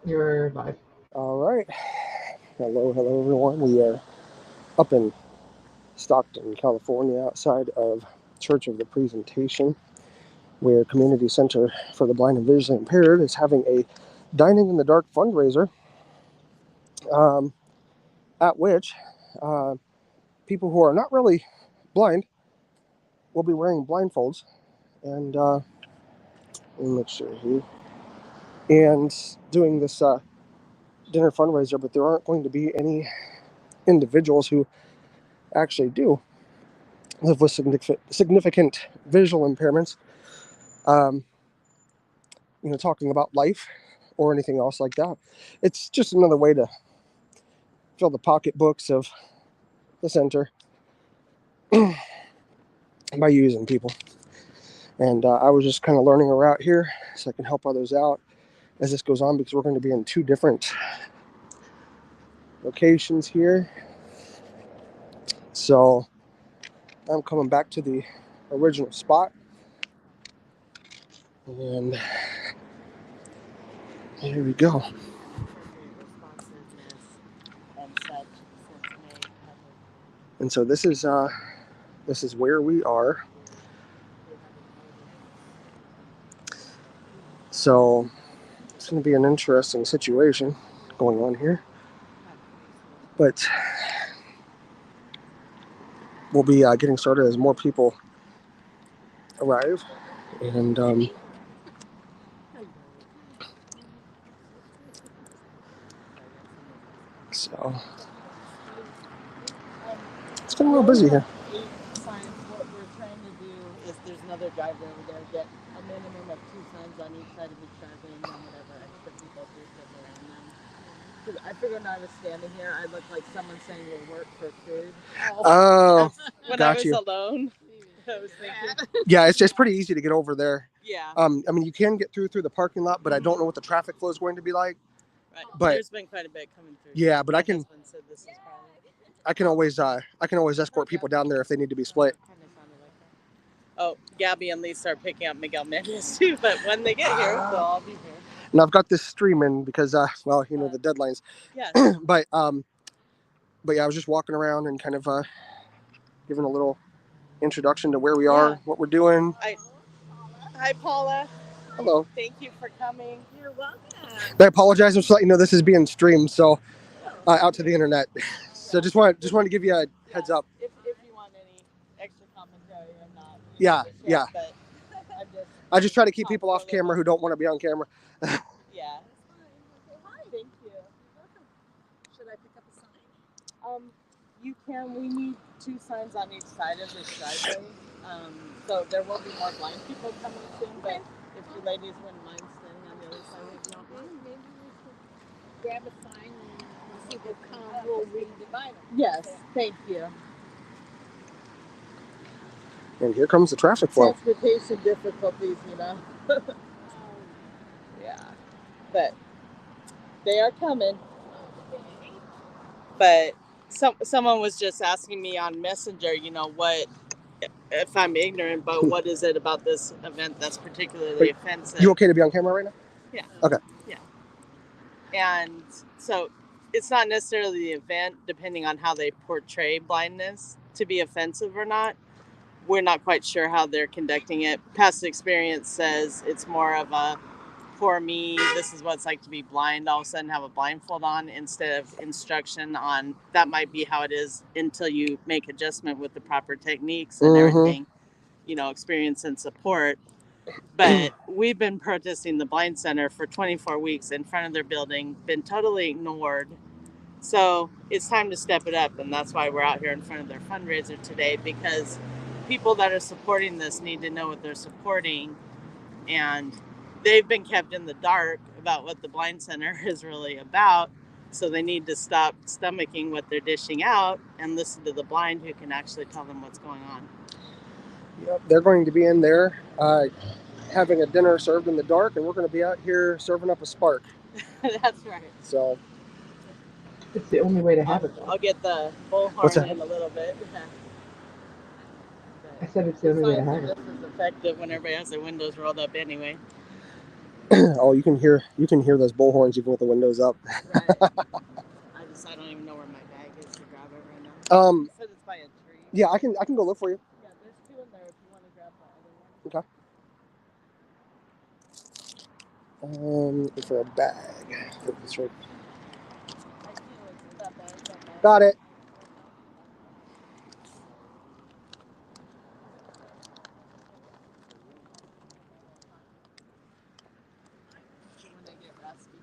You're live. All right. Hello, everyone. We are up in Stockton, California, outside of Church of the Presentation, where Community Center for the Blind and Visually Impaired is having a Dining in the Dark fundraiser, um, at which uh, people who are not really blind will be wearing blindfolds. And let me make sure here. And doing this dinner fundraiser, but there aren't going to be any individuals who actually do live with significant visual impairments, um, talking about life or anything else like that. It's just another way to fill the pocketbooks of the center by using people. And I was just kind of learning a route here so I can help others out as this goes on, because we're going to be in two different locations here. So I'm coming back to the original spot. And here we go. And so this is where we are. So it's going to be an interesting situation going on here. But we'll be getting started as more people arrive. And so it's getting a little busy here. What we're trying to do is there's another driver over there, get a minimum of 2 signs on each side of each driveway, and then whatever extra people do sit around them. Because I figured when I was standing here, I looked like someone saying we'll work for food. Oh, When got I was you. alone, I was thinking. Yeah, it's just pretty easy to get over there. Yeah. I mean, you can get through the parking lot, but I don't know what the traffic flow is going to be like. Right. But there's been quite a bit coming through. Yeah, but My I can husband said this is probably. I can always escort people down there if they need to be split. Kind of sounded like that. Oh, Gabby and Lisa are picking up Miguel Mendes too, but when they get here, they'll all be here. And I've got this streaming because well, the deadlines. Yes. But yeah, I was just walking around and kind of giving a little introduction to where we are, what we're doing. Hi, Paula. Hello. Thank you for coming. You're welcome. I apologize. I'm just letting you know this is being streamed, so out to the internet. So just wanted to give you a heads up. If you want any extra commentary, I'm not. Yeah. But I just try to keep people off camera who don't want to be on camera. Yeah. Hi. Thank you. Should I pick up a sign? You can. We need 2 signs on each side of this driveway. So there will be more blind people coming soon, but if you ladies wouldn't mind standing on the other side of the office. Maybe we should grab a sign and when people come, we'll redivide them. Yes, thank you. And here comes the traffic flow. Transportation difficulties, Yeah. But they are coming. But someone was just asking me on Messenger, what, if I'm ignorant, but what is it about this event that's particularly offensive? You okay to be on camera right now? Yeah. Okay. Yeah. And so it's not necessarily the event, depending on how they portray blindness, to be offensive or not. We're not quite sure how they're conducting it. Past experience says it's more of a, for me, this is what it's like to be blind, all of a sudden have a blindfold on instead of instruction on that might be how it is until you make adjustment with the proper techniques and everything, experience and support. But we've been protesting the Blind Center for 24 weeks in front of their building, been totally ignored. So it's time to step it up, and that's why we're out here in front of their fundraiser today, because people that are supporting this need to know what they're supporting, and they've been kept in the dark about what the Blind Center is really about, so they need to stop stomaching what they're dishing out and listen to the blind who can actually tell them what's going on. Yep, they're going to be in there having a dinner served in the dark, and we're going to be out here serving up a spark. That's right. So it's the only way to have it. I'll get the bullhorn in a little bit. I said it's the only way to have it. This is effective when everybody has their windows rolled up anyway. Oh, you can hear those bullhorns even with the windows up. Right. I don't even know where my bag is to grab it right now. You said it's by a tree. Yeah, I can go look for you. Yeah, there's 2 in there if you want to grab the other one. Okay. For a bag. That's right. I feel it's that bag. Got it. When they get rusty.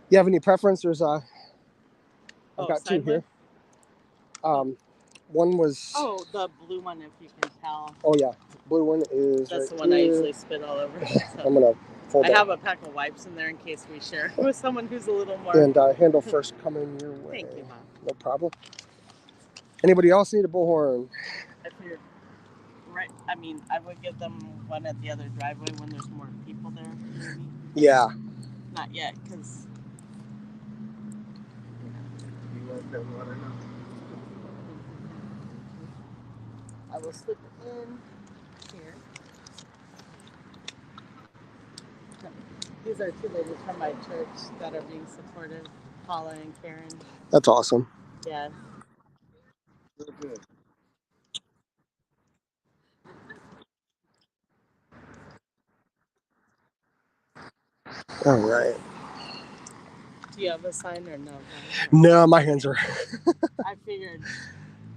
You have any preference? There's I've got 2 here. One was. Oh, the blue one, if you can tell. Oh yeah, blue one is. That's right the one here. I usually spit all over. So. I'm gonna fold I that. have a pack of wipes in there in case we share with someone who's a little more. And handle first coming your way. Thank you, Mom. No problem. Anybody else need a bullhorn? I figured, right? I mean, I would give them one at the other driveway when there's more people there. Maybe. Yeah. Not yet, because. I will slip it in here. These are 2 ladies from my church that are being supportive, Paula and Karen. That's awesome. Yeah. All right. Do you have a sign or no? No, my hands are. I figured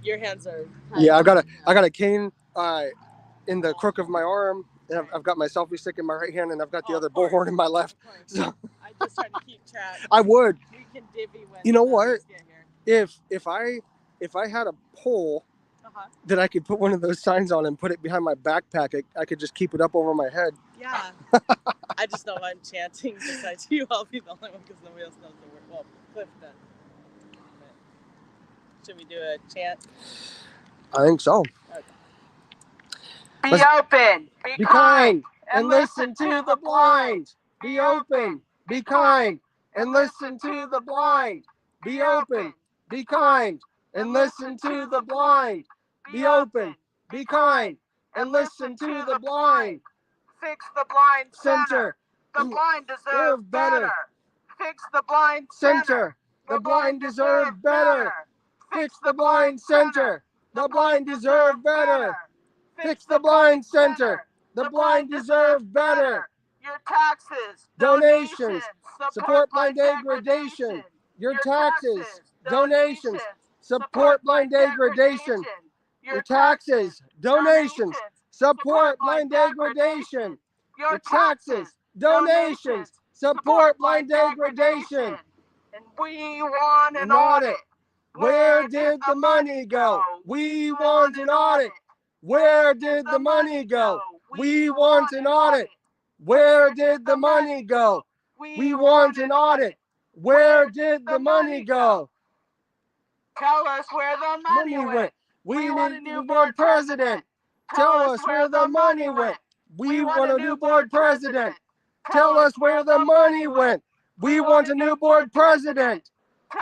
your hands are. Yeah, I got a cane in the crook of my arm. And I've got my selfie stick in my right hand, and I've got the other bullhorn in my left. So I just trying to keep track. I would. We can divvy when. You know what? Get here. If I had a pole that I could put one of those signs on and put it behind my backpack, I could just keep it up over my head. Yeah. I just know I'm chanting besides you. I'll be the only one because nobody else knows the word. Well, Cliff does. Should we do a chant? I think so. Okay. Be open, be kind, and listen to the blind. Be open, be kind, and listen to the blind. Be open, be kind, and listen to the blind. Be open, be kind, and listen to the blind. Fix the blind Center. The blind deserve better. Fix the blind Center. The blind deserve better. Fix the blind center. The blind deserve better. Fix the blind center. The blind deserve better. Your taxes, Donations, support blind degradation. Your taxes, donations, support blind degradation. Your taxes, donations, support blind degradation. Your taxes, donations, support blind degradation. And we want An audit. Where did the money go? We want an audit. Where did the money go? We want an audit. Where did the money go? We want an audit. Where did the money go? Tell us where the money went. We want a new board president. Tell us where the money went. We want a new board president. Tell us where the money went. We want a new board president.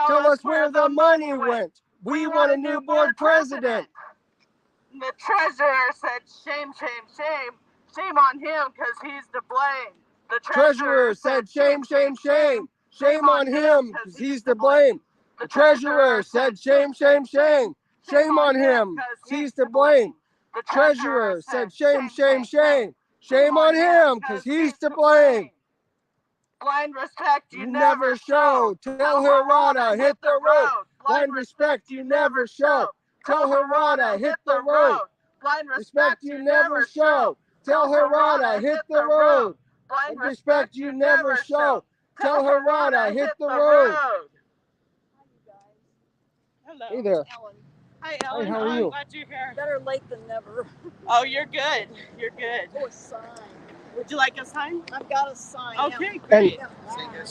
Tell us where the money went. We want a new board president. The treasurer said, shame, shame, shame. Shame on him because he's to blame. The Treasurer said, shame, shame, shame. Shame on him because he's to blame. The treasurer said, shame, shame, shame. Shame on him because he's to blame. The treasurer said, shame, shame, shame. Shame on him because he's to blame. Blind respect You never show. Tell her Rada, hit the road. Blind respect you never show. Tell her Rada, hit the road. Blind Respect you never show. Tell her Rada, hit the road. Blind Respect you never show. Tell her Rada, hit the road. Hello. Hey there. Ellen. Hi, Ellen. Hey, how are I'm you? glad you're here. Better late than never. Oh, you're good. You're good. Oh, a sign. Would you like a sign? I've got a sign. Okay, And great.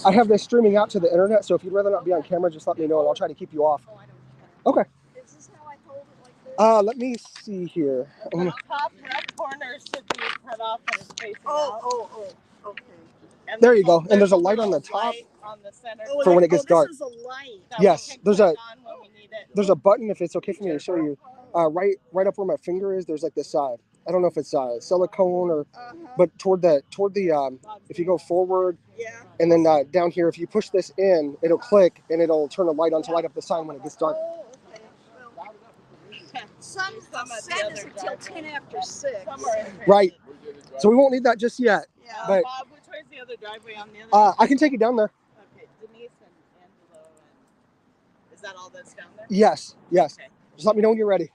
I have this streaming out to the internet, so if you'd rather not be on camera, just let me know and I'll try to keep you off. Oh, I don't care. Okay. Is this how I hold it like this? Let me see here. The top left corner should be cut off and it's facing out. Oh, okay. And There you go. And there's a light on the top light on the center. for when it gets dark. This is a light. that Yes, we can there's click a- on when we need it. There's a button, if it's okay for me to show you. Right up where my finger is, there's like this I don't know if it's silicone or, but toward the if you go forward Yeah. and then down here, if you push this in, it'll click and it'll turn a light on to light up the sign when it gets dark. Oh, okay. Well, some set is until 10 after 6. Right. So we won't need that just yet. Yeah. But Bob, which way is the other driveway on the other? I can take you down there. Okay, Denise and Angelo, and is that all that's down there? Yes. Yes. Okay. Just let me know when you're ready.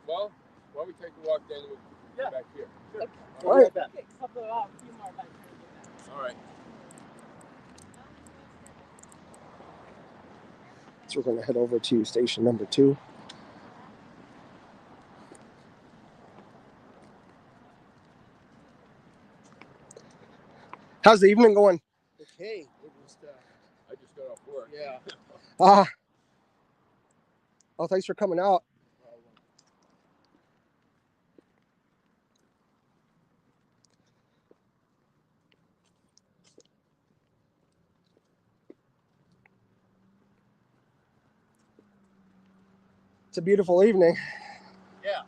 Well, why don't we take a walk then we'll get back here? Sure. Okay. All right. Okay, couple of a few more back here. All right. So we're going to head over to station number 2. How's the evening going? Okay. I just got off work. Yeah. Oh, thanks for coming out. It's a beautiful evening. Yeah.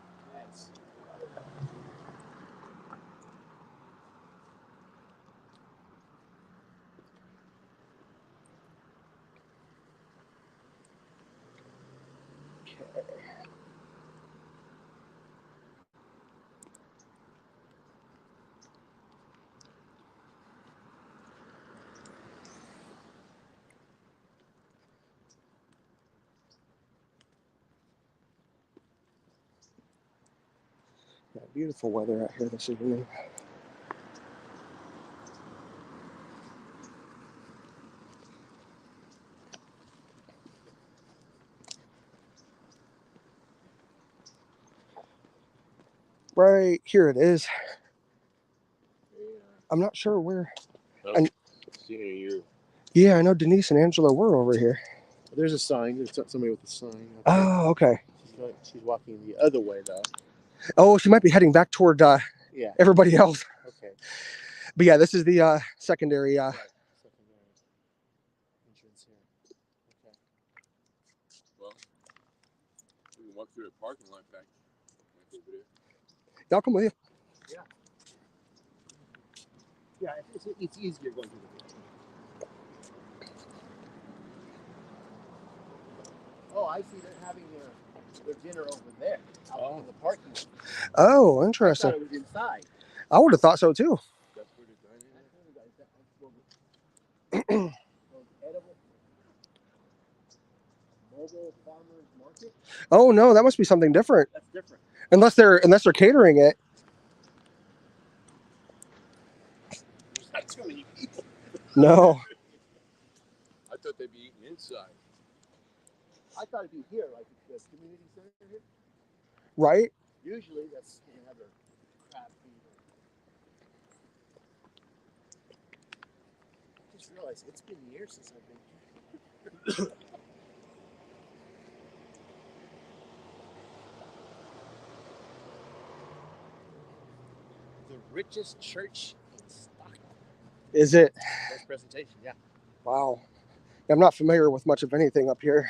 Yeah, beautiful weather out here this evening. Right here it is. I'm not sure where. Yeah, I know Denise and Angela were over here. There's a sign. There's somebody with a sign. Oh, okay. She's walking the other way though. Oh, she might be heading back toward Yeah. everybody else. Okay. But yeah, this is the secondary. Right. Secondary entrance here. Okay. Well, we can walk through the parking lot back over there. I'll come with you. Yeah. Yeah, it's easier going through the. Oh, I see they're having their dinner over there, out in the parking lot. Oh, I interesting. thought it was inside. I would have thought so too. That's where they're dining at. Edible mobile farmers market. Oh no, that must be something different. That's different. Unless they're catering it. There's not too many people. No. I thought they'd be eating inside. I thought it'd be here, like the community center here. Right? Usually that's when they have their crab feed. I just realized it's been years since I've been here. The richest church in Stockton. Is it? First presentation, yeah. Wow. I'm not familiar with much of anything up here.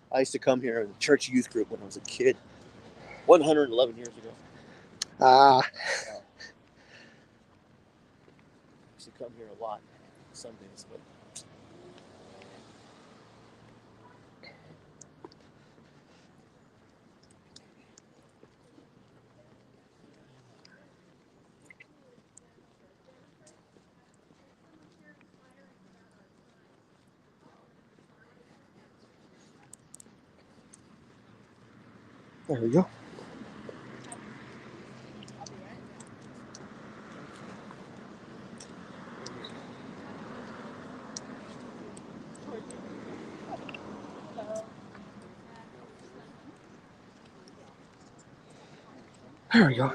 I used to come here in the church youth group when I was a kid. 111 years ago. Ah. I used to come here a lot Sundays, but There we go. There we go.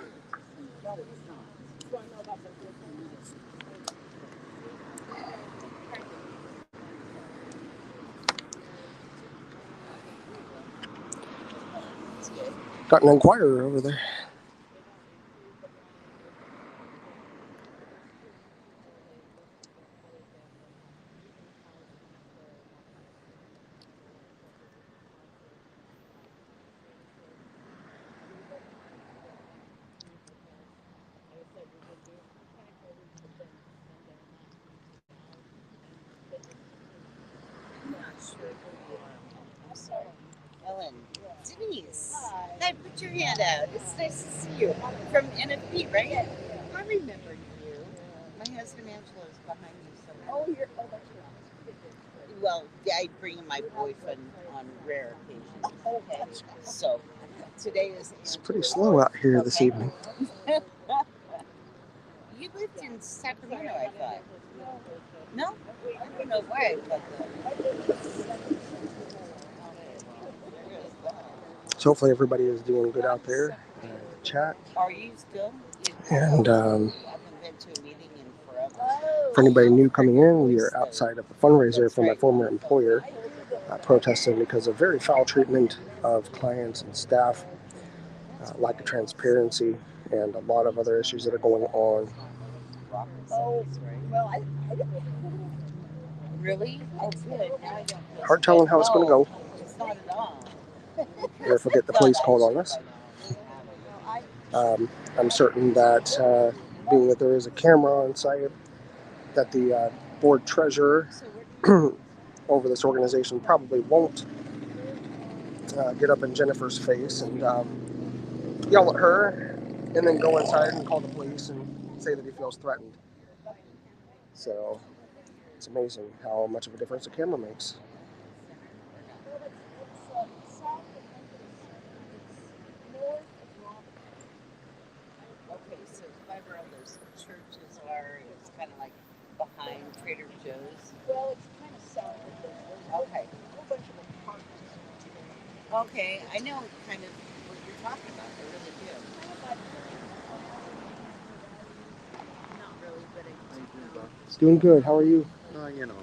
Got an Inquirer over there. I'm sorry. Ellen. Denise. Hey, put your hand out. It's nice to see you. From NFP, right? I remember you. My husband Angelo is behind you somewhere. Oh, that's your husband. Well, yeah, I bring my boyfriend on rare occasions. Okay. So, today is It's pretty slow out here this evening. You lived in Sacramento, I thought. No? I don't know why I thought that. So hopefully everybody is doing good out there in the chat. Are you still? And I haven't been to a meeting in forever. for anybody new coming in, we are outside of a fundraiser for my former employer, protesting because of very foul treatment of clients and staff, lack of transparency, and a lot of other issues that are going on. Oh, well, I really? Oh, good. Hard telling how it's going to go. It's not at all. Or if we get the police called on us. I'm certain that being that there is a camera on site, that the board treasurer over this organization probably won't get up in Jennifer's face and yell at her and then go inside and call the police and say that he feels threatened. So it's amazing how much of a difference a camera makes. Okay, so by where all those churches are, it's kind of like behind Trader Joe's. Well, it's kind of south of there. Okay. A whole bunch of apartments. Okay, I know kind of what you're talking about. I really do. Not really, but It's doing good. How are you? You know,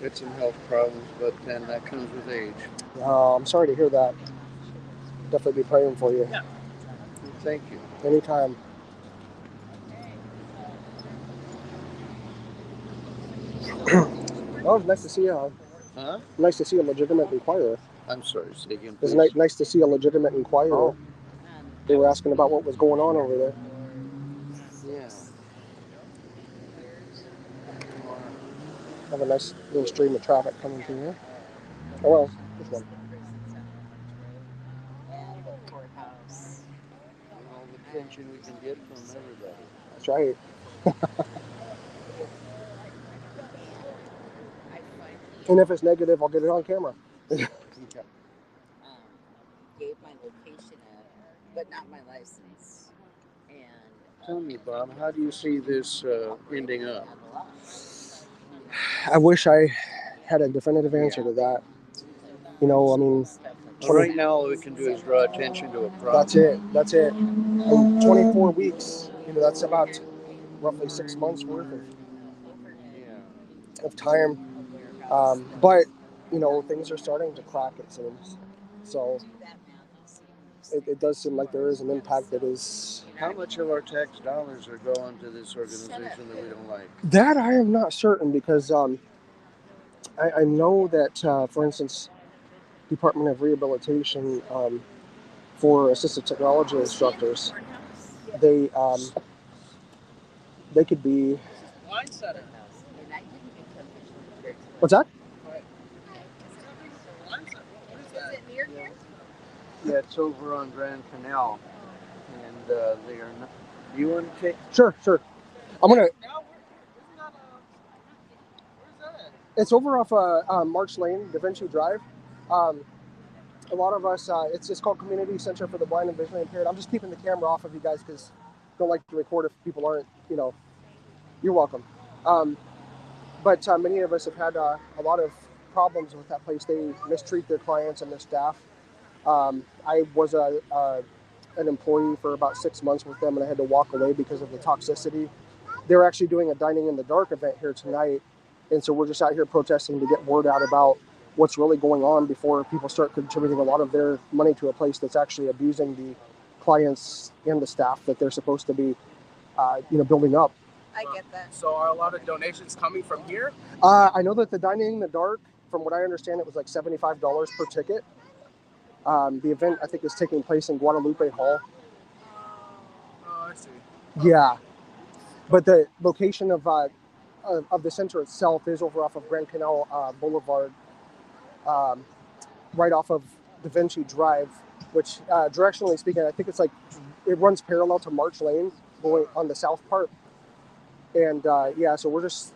it's some health problems, but then that comes with age. I'm sorry to hear that. Definitely be praying for you. Yeah. Thank you. Anytime. Oh, nice to see you. Huh? Nice to see a legitimate inquirer. I'm sorry, say again, It's please. nice to see a legitimate inquirer. Oh. They were asking about what was going on over there. Yeah. Have a nice little stream of traffic coming through here. Oh well, this one. and the courthouse. And all the attention we can get from everybody. That's right. And if it's negative, I'll get it on camera. Gave my location but not my license. And Tell me, Bob, how do you see this ending up? I wish I had a definitive answer to that. You know, I mean, Well, right now all we can do is draw attention to a problem. That's it. In 24 weeks, you know, that's about roughly 6 months worth of time. But, you know, things are starting to crack, it seems. So it does seem like there is an impact that is... How much of our tax dollars are going to this organization that we don't like? That I am not certain, because I know that, for instance, Department of Rehabilitation for assistive technology instructors, they could be... What's that? Is it near here? Yeah, it's over on Grand Canal, and they are not... Do you want to take... Sure. I'm going to... It's over off March Lane, Da Vinci Drive. A lot of us, it's called Community Center for the Blind and Visually Impaired. I'm just keeping the camera off of you guys because I don't like to record if people aren't, you know. You're welcome. But many of us have had a lot of problems with that place. They mistreat their clients and their staff. I was an employee for about 6 months with them, and I had to walk away because of the toxicity. They're actually doing a Dining in the Dark event here tonight, and so we're just out here protesting to get word out about what's really going on before people start contributing a lot of their money to a place that's actually abusing the clients and the staff that they're supposed to be, building up. I get that. So are a lot of donations coming from here? I know that the Dining in the Dark, from what I understand, it was like $75 per ticket. The event, I think, is taking place in Guadalupe Hall. Oh, I see. Yeah. But the location of the center itself is over off of Grand Canal Boulevard right off of Da Vinci Drive, which directionally speaking, I think it's like it runs parallel to March Lane going on the south part. And yeah, so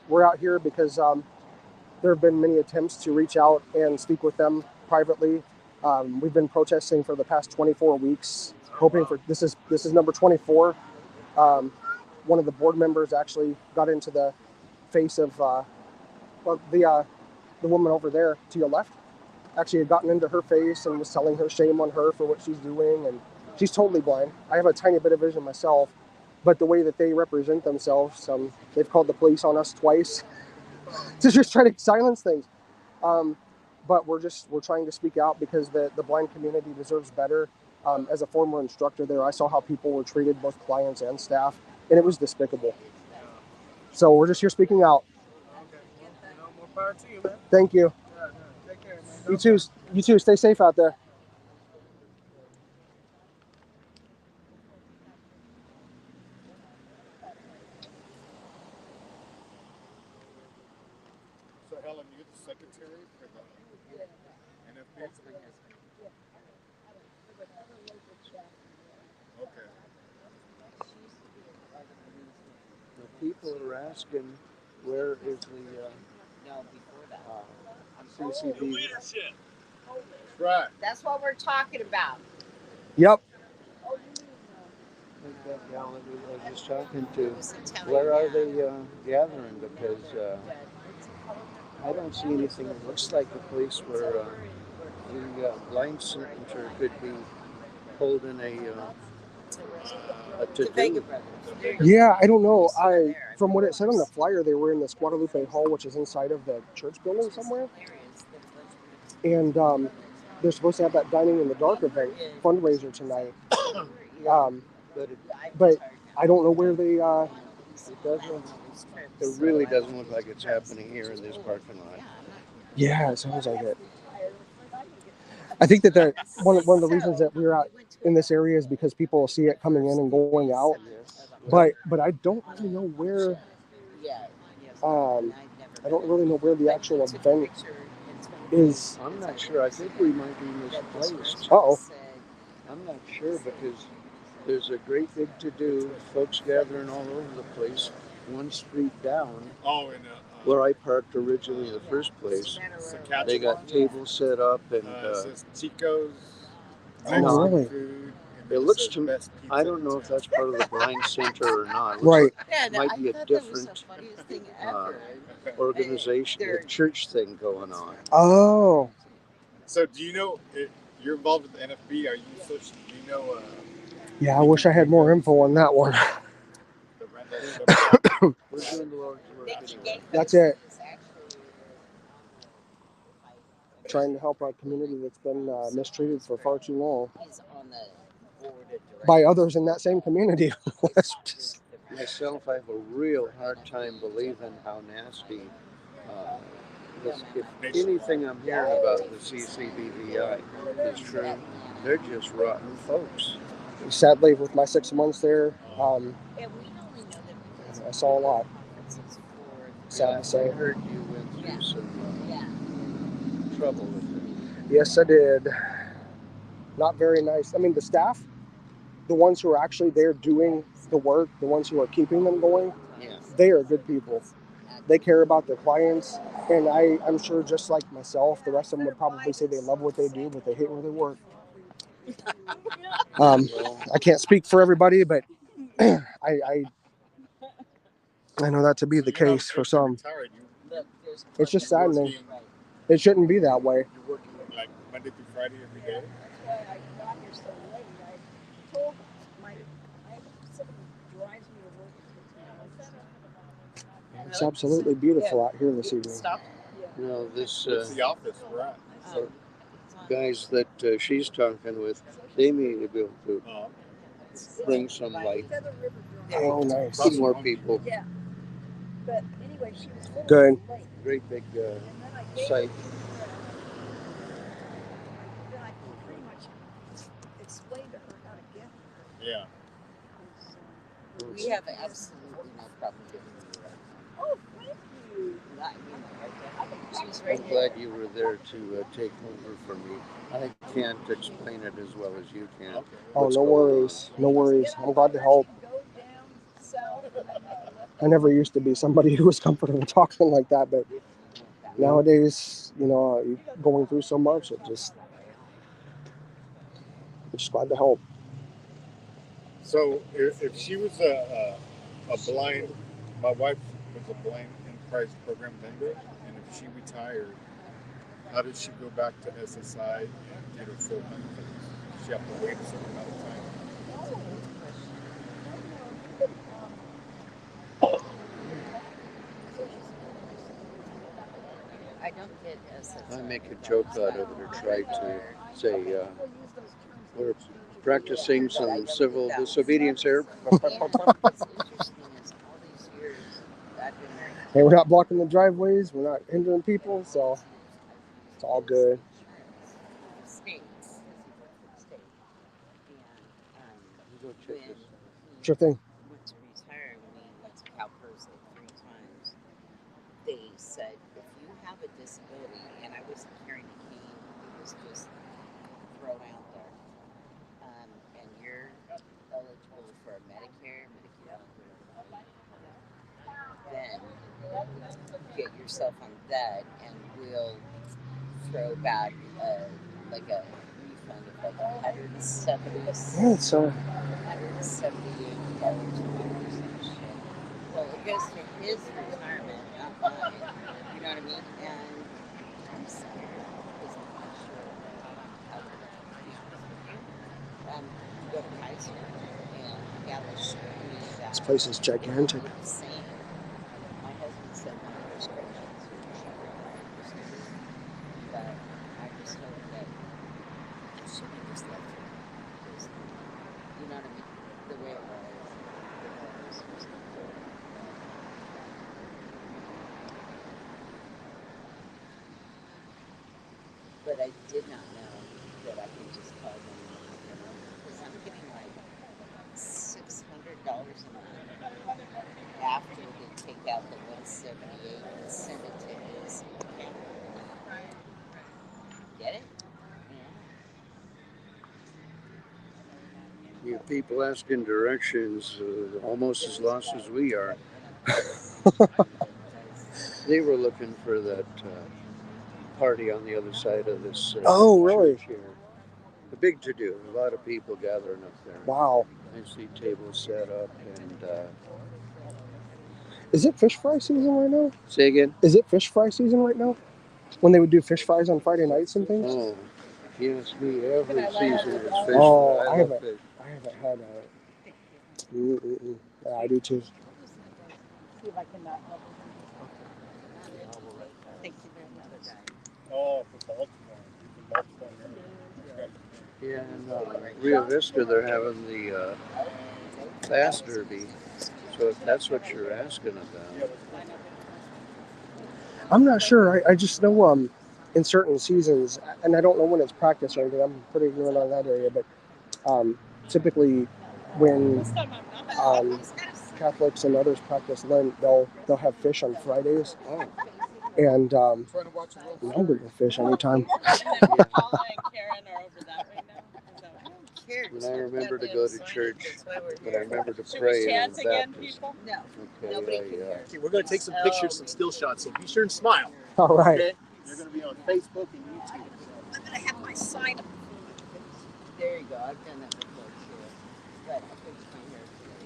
we're out here because there have been many attempts to reach out and speak with them privately. We've been protesting for the past 24 weeks, hoping for this is number 24. One of the board members actually got into the face of the woman over there to your left. Actually had gotten into her face and was telling her shame on her for what she's doing, and she's totally blind. I have a tiny bit of vision myself, but the way that they represent themselves, they've called the police on us twice to just try to silence things. But we're trying to speak out because the blind community deserves better. As a former instructor there, I saw how people were treated, both clients and staff, and it was despicable. So we're just here speaking out. Okay. More power to you, man. Thank you. Yeah, take care, man. You too. Stay safe out there. So Helen, you're the secretary for the NFP? Okay. The people are asking, where is the CCBVI? That's right. That's what we're talking about. Yep. Like that gal that I was just talking to, where are they gathering? Because I don't see anything that looks like a place where the Blind Center could be holding a to-do. Yeah, I don't know. From what it said on the flyer, they were in this Guadalupe Hall, which is inside of the church building somewhere. And they're supposed to have that Dining in the Dark event fundraiser tonight. But I don't know where they. It really doesn't look like it's happening here in this parking lot. Yeah, it sounds like it. I think that one of the reasons that we're out in this area is because people see it coming in and going out. But I don't really know where. I don't really know where the actual event is. I'm not sure. I think we might be misplaced. Uh-oh. I'm not sure because there's a great big to-do, folks gathering all over the place, one street down. Oh, in where I parked originally in the first place. They got tables set up and it says Chico's. Oh, really? Food, it looks to me. I don't know if that's part of the Blind Center or not. It right. Like it might be a different organization, a church thing going on. Oh. So do you know, you're involved with the NFB, are you social, do you know? Yeah, I wish I had more info on that one. We're doing the Lord's work anyway. That's it. Trying to help a community that's been mistreated for far too long by others in that same community. Myself, I have a real hard time believing how nasty. If anything I'm hearing about the CCBVI is true, they're just rotten folks. Sadly, with my 6 months there, I saw a lot. Sad to say. I heard you went through some trouble with it. Yes, I did. Not very nice. I mean, the staff, the ones who are actually there doing the work, the ones who are keeping them going, they are good people. They care about their clients, and I'm sure just like myself, the rest of them would probably say they love what they do, but they hate where they work. I can't speak for everybody, but I know that to be the case for some. It's just saddening. It shouldn't be that way. You're working like Monday through Friday every day? It's absolutely beautiful out here this evening. No, this It's the office we're at. guys that she's talking with, they may be able to bring some light. Oh, nice. Some more people. Yeah. But anyway, she was Good. Great big site. Then I can pretty much explain to her how to get Yeah. We have absolutely no problem getting her. Oh, thank you. She's I'm glad you were there to take over for me. I can't explain it as well as you can. Oh, no worries. No worries. I'm glad to help. I never used to be somebody who was comfortable talking like that, but nowadays, you know, going through so much, I'm just glad to help. So if she was a blind, my wife was a blind enterprise program vendor, and if she retired, how did she go back to SSI and get her full benefits? Does she have to wait a certain amount of time? I don't get SSI. I make a joke out of it or try to say, we're practicing some civil disobedience here. Hey, we're not blocking the driveways. We're not hindering people, so it's all good. Sure thing. Went to retire when he went to CalPERS like 3 times. They said, if you have a disability, and I wasn't carrying a cane, it was just thrown out there, and you're eligible for Medicare, then get yourself on that, and we'll throw back like a refund of like $178 Well, it goes to his retirement, not mine. You know what I mean? And I'm scared because I'm not sure how to be honest with you. Go to Kaiser and Gallus showed me that This place is gigantic. same. My husband said my prescriptions are cheaper than I used to be, but I just hope that she can just let me. You know what I mean? The way it was. But I did not know that I could just call them, because I'm getting like $600 a month after they take out the $178 and send it to his account. Get it? You people asking directions, almost as lost as we are. They were looking for that party on the other side of this Oh, really? church here. A big to-do. A lot of people gathering up there. Wow. I see tables set up and... Is it fish fry season right now? Say again? Is it fish fry season right now? When they would do fish fries on Friday nights and things? Oh, yes, me. Every season is fish Oh, fry. I love haven't fish. had a... Yeah, I do too. See if I can not help. Thank you very much. Oh, for Baltimore. Yeah, and Rio Vista, they're having the Fast Derby. So if that's what you're asking about. I'm not sure. I just know in certain seasons, and I don't know when it's practiced or anything. I'm pretty ignorant on that area, but typically when Catholics and others practice Lent, they'll have fish on Fridays. Oh. And I'm good with fish anytime. When I remember to go to church, but I remember to pray in Baptist. No. Okay, we're going to take some pictures, some still shots, so be sure and smile. All right. Okay? They're going to be on Facebook and YouTube. I'm gonna have my sign up. There you go. I've done that before too. But I fixed my hair today,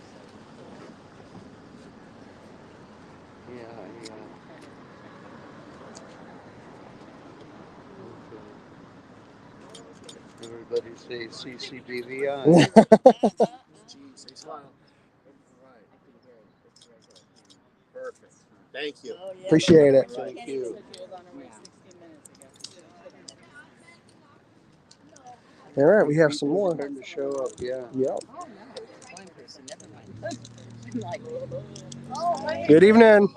so. Yeah. Everybody say CCBVI. Say smile. Perfect. Thank you. Appreciate it. Thank you. All right, we have some more. Starting to show up, yeah. Yep. Blind person, never mind. I'm like, Good evening.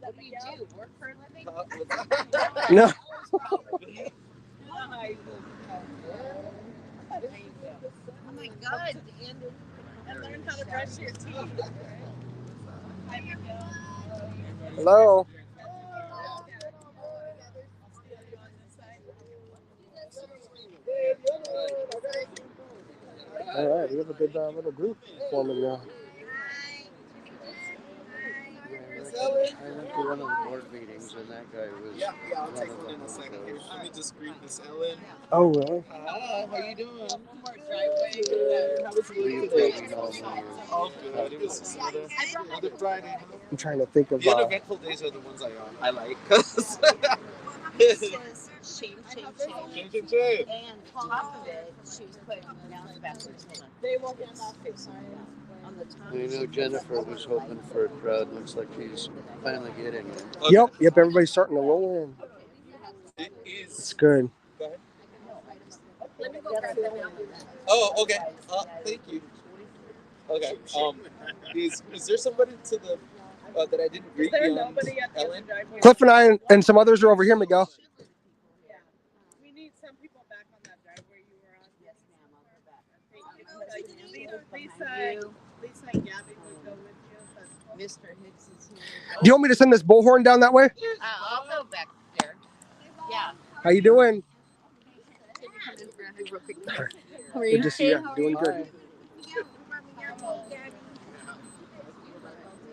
what do you do? Work for a living? No. Oh my God, and learn how to brush your teeth. Hello. Yeah, we have a good little group forming now. I went to one of the board meetings, and that guy was I'll one take of one in a the second. Here, hosts. let me just greet Miss Ellen. Oh, really? Hi, how you doing? How was your You week today? probably know when you're Oh, good. It was just another Friday. I'm trying to think of. The uneventful days are the ones I like. Cause Says shame. shame, shame, shame. And on top of it, she was putting now it's backwards. Hold on. They will hand off his sign. On the top. I know Jennifer was hoping for a crowd. Looks like she's finally getting it. Okay. Yep. Everybody's starting to roll in. It is. It's good. Go ahead. Let me go grab them. Oh, okay. Thank you. Okay. Is there somebody to the that I didn't greet? Is there beyond nobody at the Ellen? driveway? Cliff and I and some others are over here, Miguel. Yeah. We need some people back on that driveway you were on. Yes, ma'am. I'll go back. Lisa and Gabby would go with you. That's Mr. Hicks is here. Do you want me to send this bullhorn down that way? I'll go back there. Yeah. How you doing? How are Good to see you. Doing good.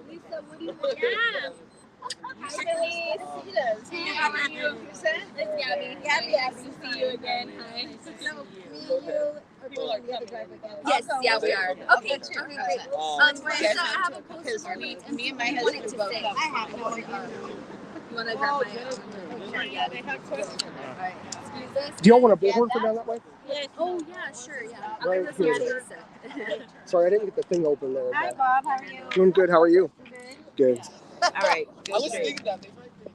Lisa, what do you want? Yeah. Hi, Denise. Hey, how are you? It's Gabby. Gabby, nice to see you again. Hi. No, me, you are going on the other driveway. Yes, yeah, we are. Okay, great. Lisa, I have a post for me and my husband to say. I have it over here. You want to grab my yeah, they have questions. Excuse us? Do y'all want a bullhorn for down that way? Yes. Oh, yeah, sure, yeah. Right here. Sorry, I didn't get the thing open there. Hi, Bob. How are you? Doing good. How are you? Good. All right. I was thinking that they might be.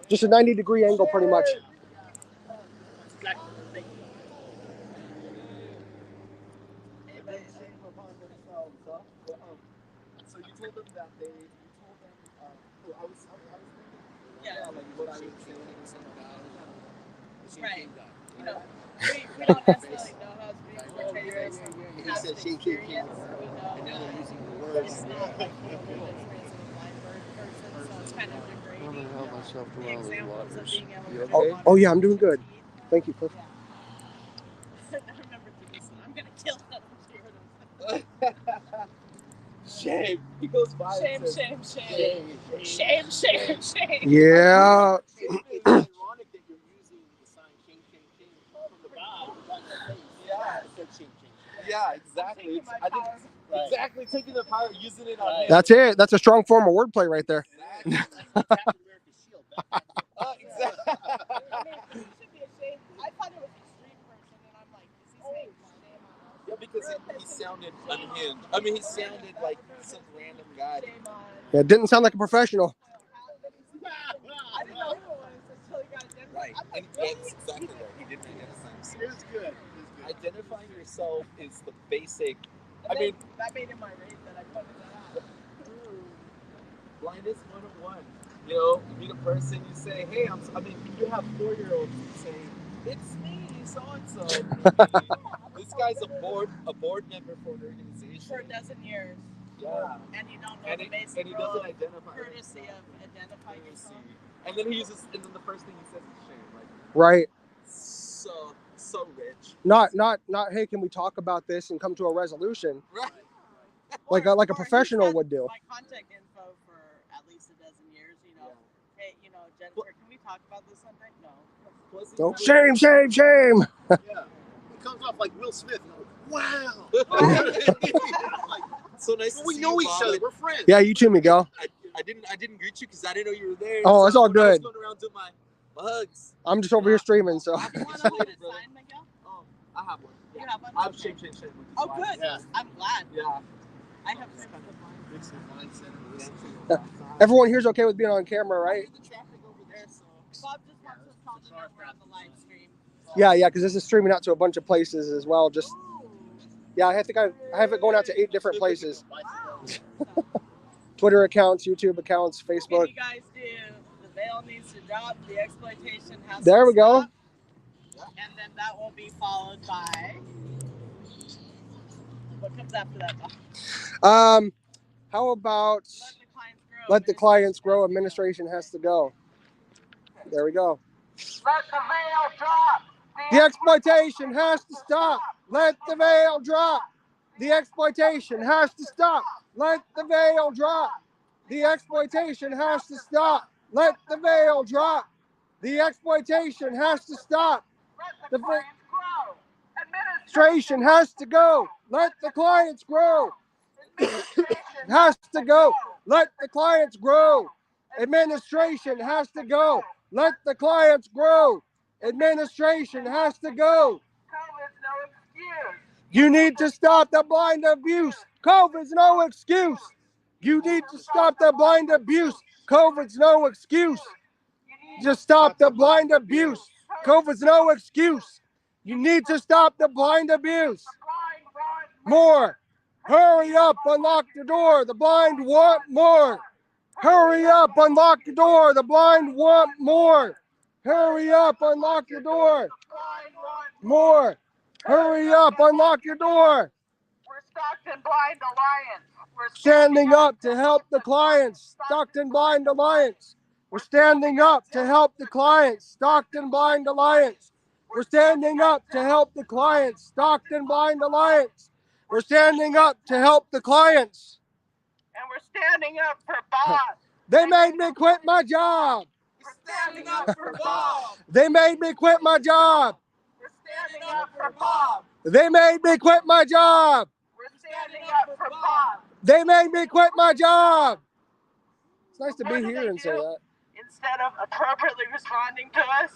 Just a 90-degree angle, pretty much. So you told them that they. You told them. I was thinking. Yeah, like what I would say about. Right. You know, we don't necessarily know how it's being portrayed. He said shame, shame, shame. And now they're using the words. It's not like people that's raised with a blind person, so it's kind of I'm gonna degrading. help myself to one of the Examples of waters. being able You to okay? drink Oh yeah, I'm doing good. Thank you, Cliff. I remember this. I'm gonna kill him. Shame. He goes by. Shame, and says, shame, shame. Shame, shame, shame. Yeah. It's ironic that you're using the sign shame, shame, shame from the bottom. Yeah. It said shame, shame. Yeah, exactly. Exactly, taking the power, using it on him. That's it. That's a strong form of wordplay right there. Exactly. Exactly. I mean, he should be ashamed. I thought it was a street person, and I'm like, is he saying shame on us? Yeah, because he sounded unhinged. I mean, he sounded like some random guy. Shame on. Yeah, it didn't sound like a professional. I didn't know who it was until he got identified. Right. I'm like, And really? that's exactly right. He didn't identify himself. It's good. Identifying yourself is the basic. And I mean, that made him irate that I pointed that out. blindness 101. You know, you meet a person, you say, hey, you have 4-year-olds who say, it's me, so and so. This guy's a board member for an organization. For a dozen years. Yeah. And you don't know the basic and he doesn't rule of identify courtesy of identifying yourself. And then the first thing he says is shame. Like, Right. so rich. Not. Hey, can we talk about this and come to a resolution? Right. Like a professional would do. My contact info for at least a dozen years. You know, hey, Jennifer, can we talk about this sometime? No. Don't shame. Yeah. He comes off like Will Smith. Wow. So nice. We know each other. We're friends. Yeah, you too, Miguel. I didn't greet you because I didn't know you were there. Oh, it's all I was good. going around doing my hugs. I'm just over here streaming, so. You want to hold a sign, Miguel? Oh, I have one. You have one? I have shame. Oh, good. Yeah. I'm glad. Yeah. I have some. Everyone here's okay with being on camera, right? The traffic over there, so. Bob just wants us all to know we're on the live stream. Yeah, because this is streaming out to a bunch of places as well. Just yeah, I think I have it going out to 8 different places. Twitter accounts, YouTube accounts, Facebook. What you guys do? The veil needs to drop. The exploitation has There to we go. stop, and then that will be followed by. What comes after that, Bob? How about let the clients grow? Administration has to go. There we go. Let the veil drop. The exploitation has to stop. Let the veil drop. The exploitation has to stop. Let the veil drop. The exploitation has to stop. Let the veil drop. The exploitation has to stop. The administration has to go. Let the clients grow. Has to go. Let the clients grow. Administration has to go. Let the clients grow. Administration has to go. COVID's no excuse. You need to stop the blind abuse. COVID's no excuse. You need to stop the blind abuse. COVID's no excuse. Just stop the blind abuse. COVID's no excuse. You need to stop the blind abuse. More. Hurry up, unlock the door. The blind want more. Hurry up, unlock the door. The blind want more. Hurry up, unlock your door. More. Hurry up, unlock your door. We're Stockton Blind Alliance. We're Standing up to help the clients. Stockton Blind Alliance. We're standing up to help the clients. Stockton Blind Alliance. We're standing up to help the clients. Stockton Blind Alliance. We're standing up to help the clients. And we're standing up for Bob. They made me quit my job. We're standing up for Bob. They made me quit my job. We're standing up for Bob. They made me quit my job. We're standing up for Bob. They made me quit my job. It's nice to be here and say that. Instead of appropriately responding to us,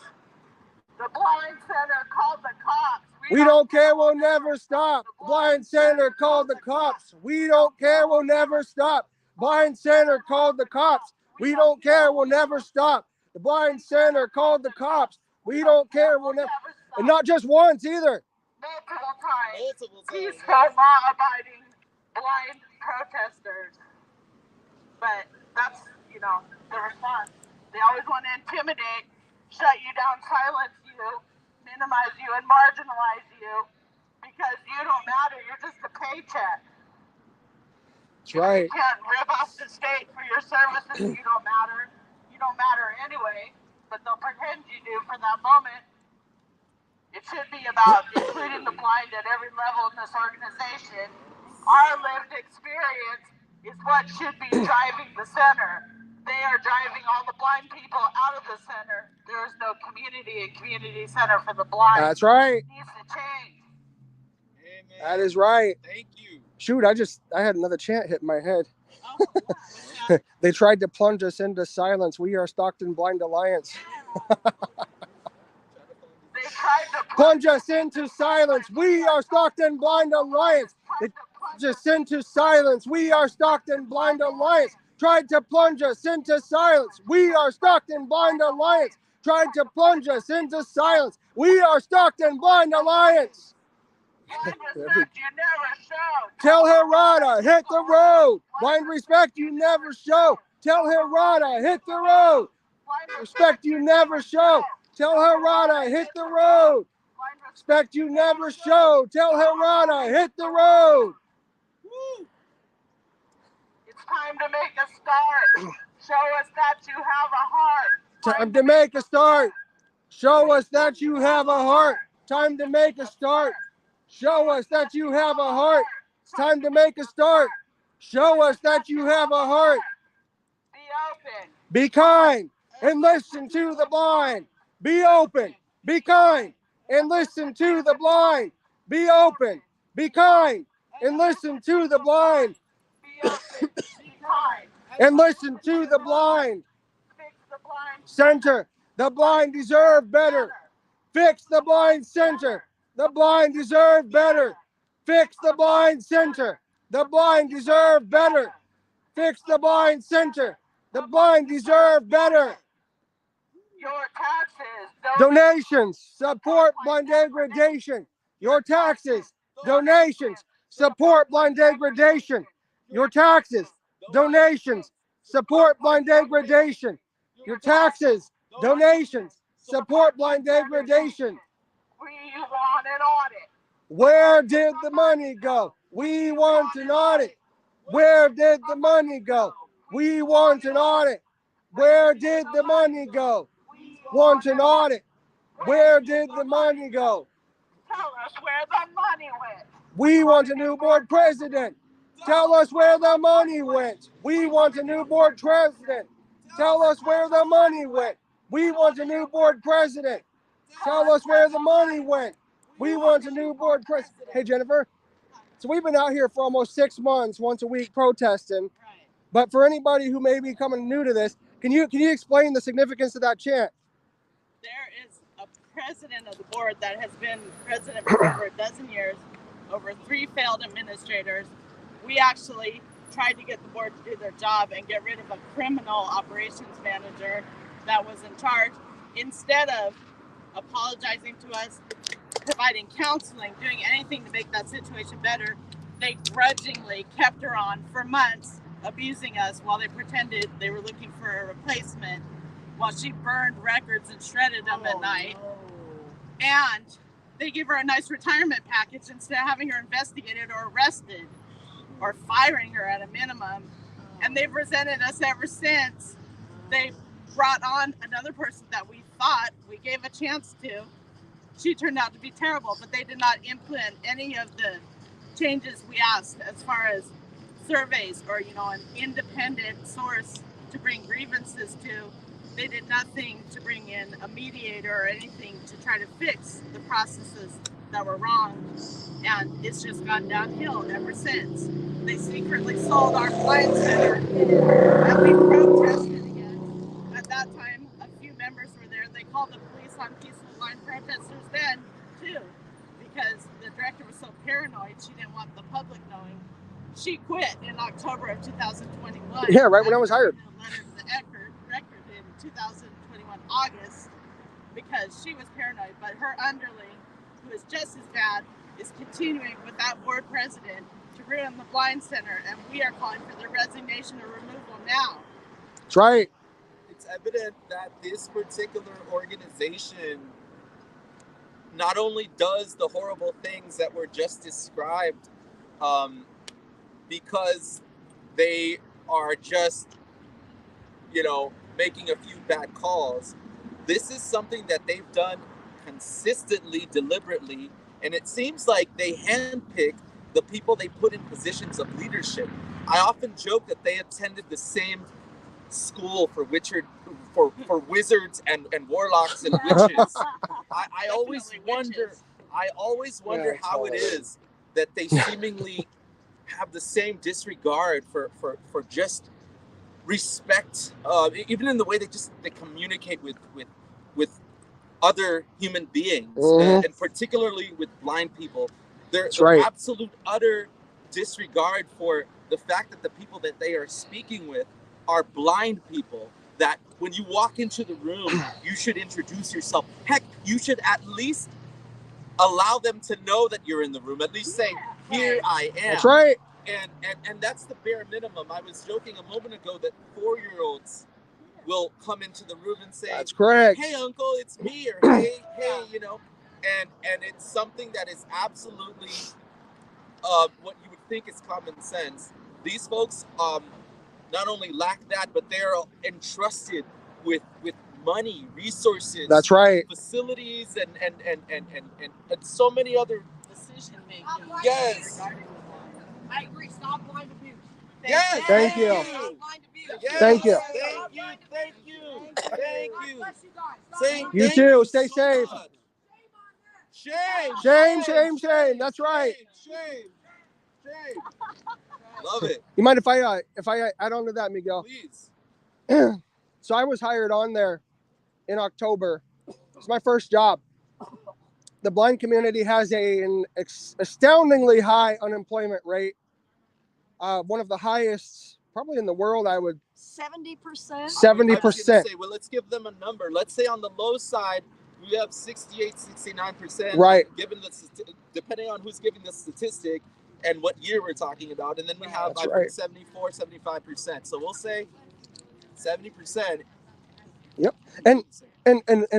the Blind Center called the cops. We don't care, we'll never stop. Blind Center called the cops. We don't care, we'll never stop. Blind Center called the cops. We don't care, we'll never stop. The Blind Center called the cops. We don't care, we'll never. And not just once either. Multiple times. Peaceful, law-abiding, blind protesters. But that's, the response. They always want to intimidate, shut you down, silence you, minimize you, and marginalize you because you don't matter. You're just a paycheck. That's right. You can't rip off the state for your services. You don't matter. You don't matter anyway, but they'll pretend you do for that moment. It should be about including the blind at every level in this organization. Our lived experience is what should be driving the center. They are driving all the blind people out of the center. There is no community and community center for the blind. That's right. It needs to change. Amen. That is right. Thank you. Shoot, I had another chant hit my head. They tried to plunge us into silence. We are Stockton Blind Alliance. They tried to Plunge us into silence. We are Stockton Blind Alliance. They plunge us into silence. We are Stockton Blind Alliance. Tried to plunge us into silence. We are Stockton Blind Alliance. Tried to plunge us into silence. We are Stockton Blind Alliance. blind respect you never show. Tell Hirata, hit the road. Blind respect you never show. Tell Hirata, hit the road. Respect you never show. Tell Hirata, hit the road. Respect you never show. Tell Hirata, hit the road. It's time to make a start. Show us that you have a heart. Time to make a start. Show us that you have a heart. Time to make a start. Show us that you have a heart. It's time to make a start. Show us that you have a heart. Be open. Be kind and listen to the blind. Be open. Be kind and listen to the blind. Be open. Be kind and listen to the blind. Be open. Be kind. And listen to the blind. Fix the blind Center. The blind deserve better. Fix the blind center. The blind deserve better. Fix the blind center. The blind deserve better. Fix the blind center. The blind deserve better. Your taxes. Donations support blind degradation. Your taxes, donations support blind degradation. Your taxes, donations support blind degradation. Your taxes, donations support blind degradation. We want an audit. Where did the money go? We want an audit. Where did the money go? We want an audit. Where did the money go? Want an audit. Where did the money go? Tell us where the money went. We want a new board president. Tell us where the money went. We want a new board president. Tell us where the money went. We want a new board president. Tell us where the money went. We want a new board president. Hey, Jennifer. So we've been out here for almost 6 months, once a week, protesting. But for anybody who may be coming new to this, can you explain the significance of that chant? There is a president of the board that has been president for over a dozen years, over 3 failed administrators. We actually tried to get the board to do their job and get rid of a criminal operations manager that was in charge. Instead of apologizing to us, providing counseling, doing anything to make that situation better, they grudgingly kept her on for months, abusing us while they pretended they were looking for a replacement, while she burned records and shredded them at night. And they give her a nice retirement package instead of having her investigated or arrested or firing her at a minimum. And they've resented us ever since. They brought on another person that we thought we gave a chance to. She turned out to be terrible, but they did not implement any of the changes we asked as far as surveys or, an independent source to bring grievances to. They did nothing to bring in a mediator or anything to try to fix the processes that were wrong. And it's just gone downhill ever since. They secretly sold our blind center and we protested again. At that time, a few members were there. They called the police on peaceful blind protesters then, too, because the director was so paranoid she didn't want the public knowing. She quit in October of 2021. Yeah, right when I was hired. A letter to the record in 2021 August because she was paranoid, but her underling, who is just as bad, is continuing with that board president to ruin the blind center, and we are calling for their resignation or removal now. That's right. It's evident that this particular organization not only does the horrible things that were just described, because they are just, making a few bad calls. This is something that they've done consistently, deliberately, and it seems like they handpick the people they put in positions of leadership. I often joke that they attended the same school for wizards and warlocks and witches. I always wonder how it is that they seemingly have the same disregard for just respect, even in the way they communicate with other human beings, and particularly with blind people. Their absolute utter disregard for the fact that the people that they are speaking with are blind people, that when you walk into the room, you should introduce yourself. Heck, you should at least allow them to know that you're in the room, at least say, here I am. That's right. And that's the bare minimum. I was joking a moment ago that 4-year-olds will come into the room and say, that's correct. Hey, uncle, it's me, or hey, and it's something that is absolutely what you would think is common sense. These folks not only lack that, but they're entrusted with money, resources. That's right. Facilities and so many other decision making. Yes. I agree. Stop blind abuse. Yes. Thank you. Stop blind abuse. Yes. Thank you. Thank you. Bless you guys. Stop You too. Stay safe. Shame. That's right. Shame. Love it. You mind if I add on to that, Miguel? Please. So I was hired on there in October. It's my first job. The blind community has an astoundingly high unemployment rate. One of the highest, probably in the world, I would. 70%. 70%. Well, let's give them a number. Let's say on the low side, we have 68, 69%. Right. Depending on who's giving the statistic and what year we're talking about. And then we have 74, 75%. So we'll say 70%. Yep. And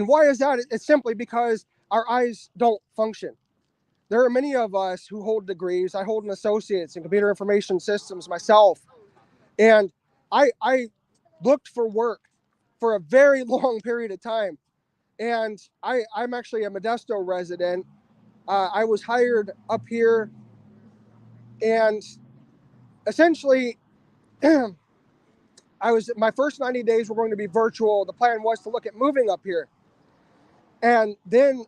why is that? It's simply because our eyes don't function. There are many of us who hold degrees. I hold an associate's in computer information systems myself. And I looked for work for a very long period of time. And I'm actually a Modesto resident. I was hired up here, and essentially, my first 90 days were going to be virtual. The plan was to look at moving up here. And then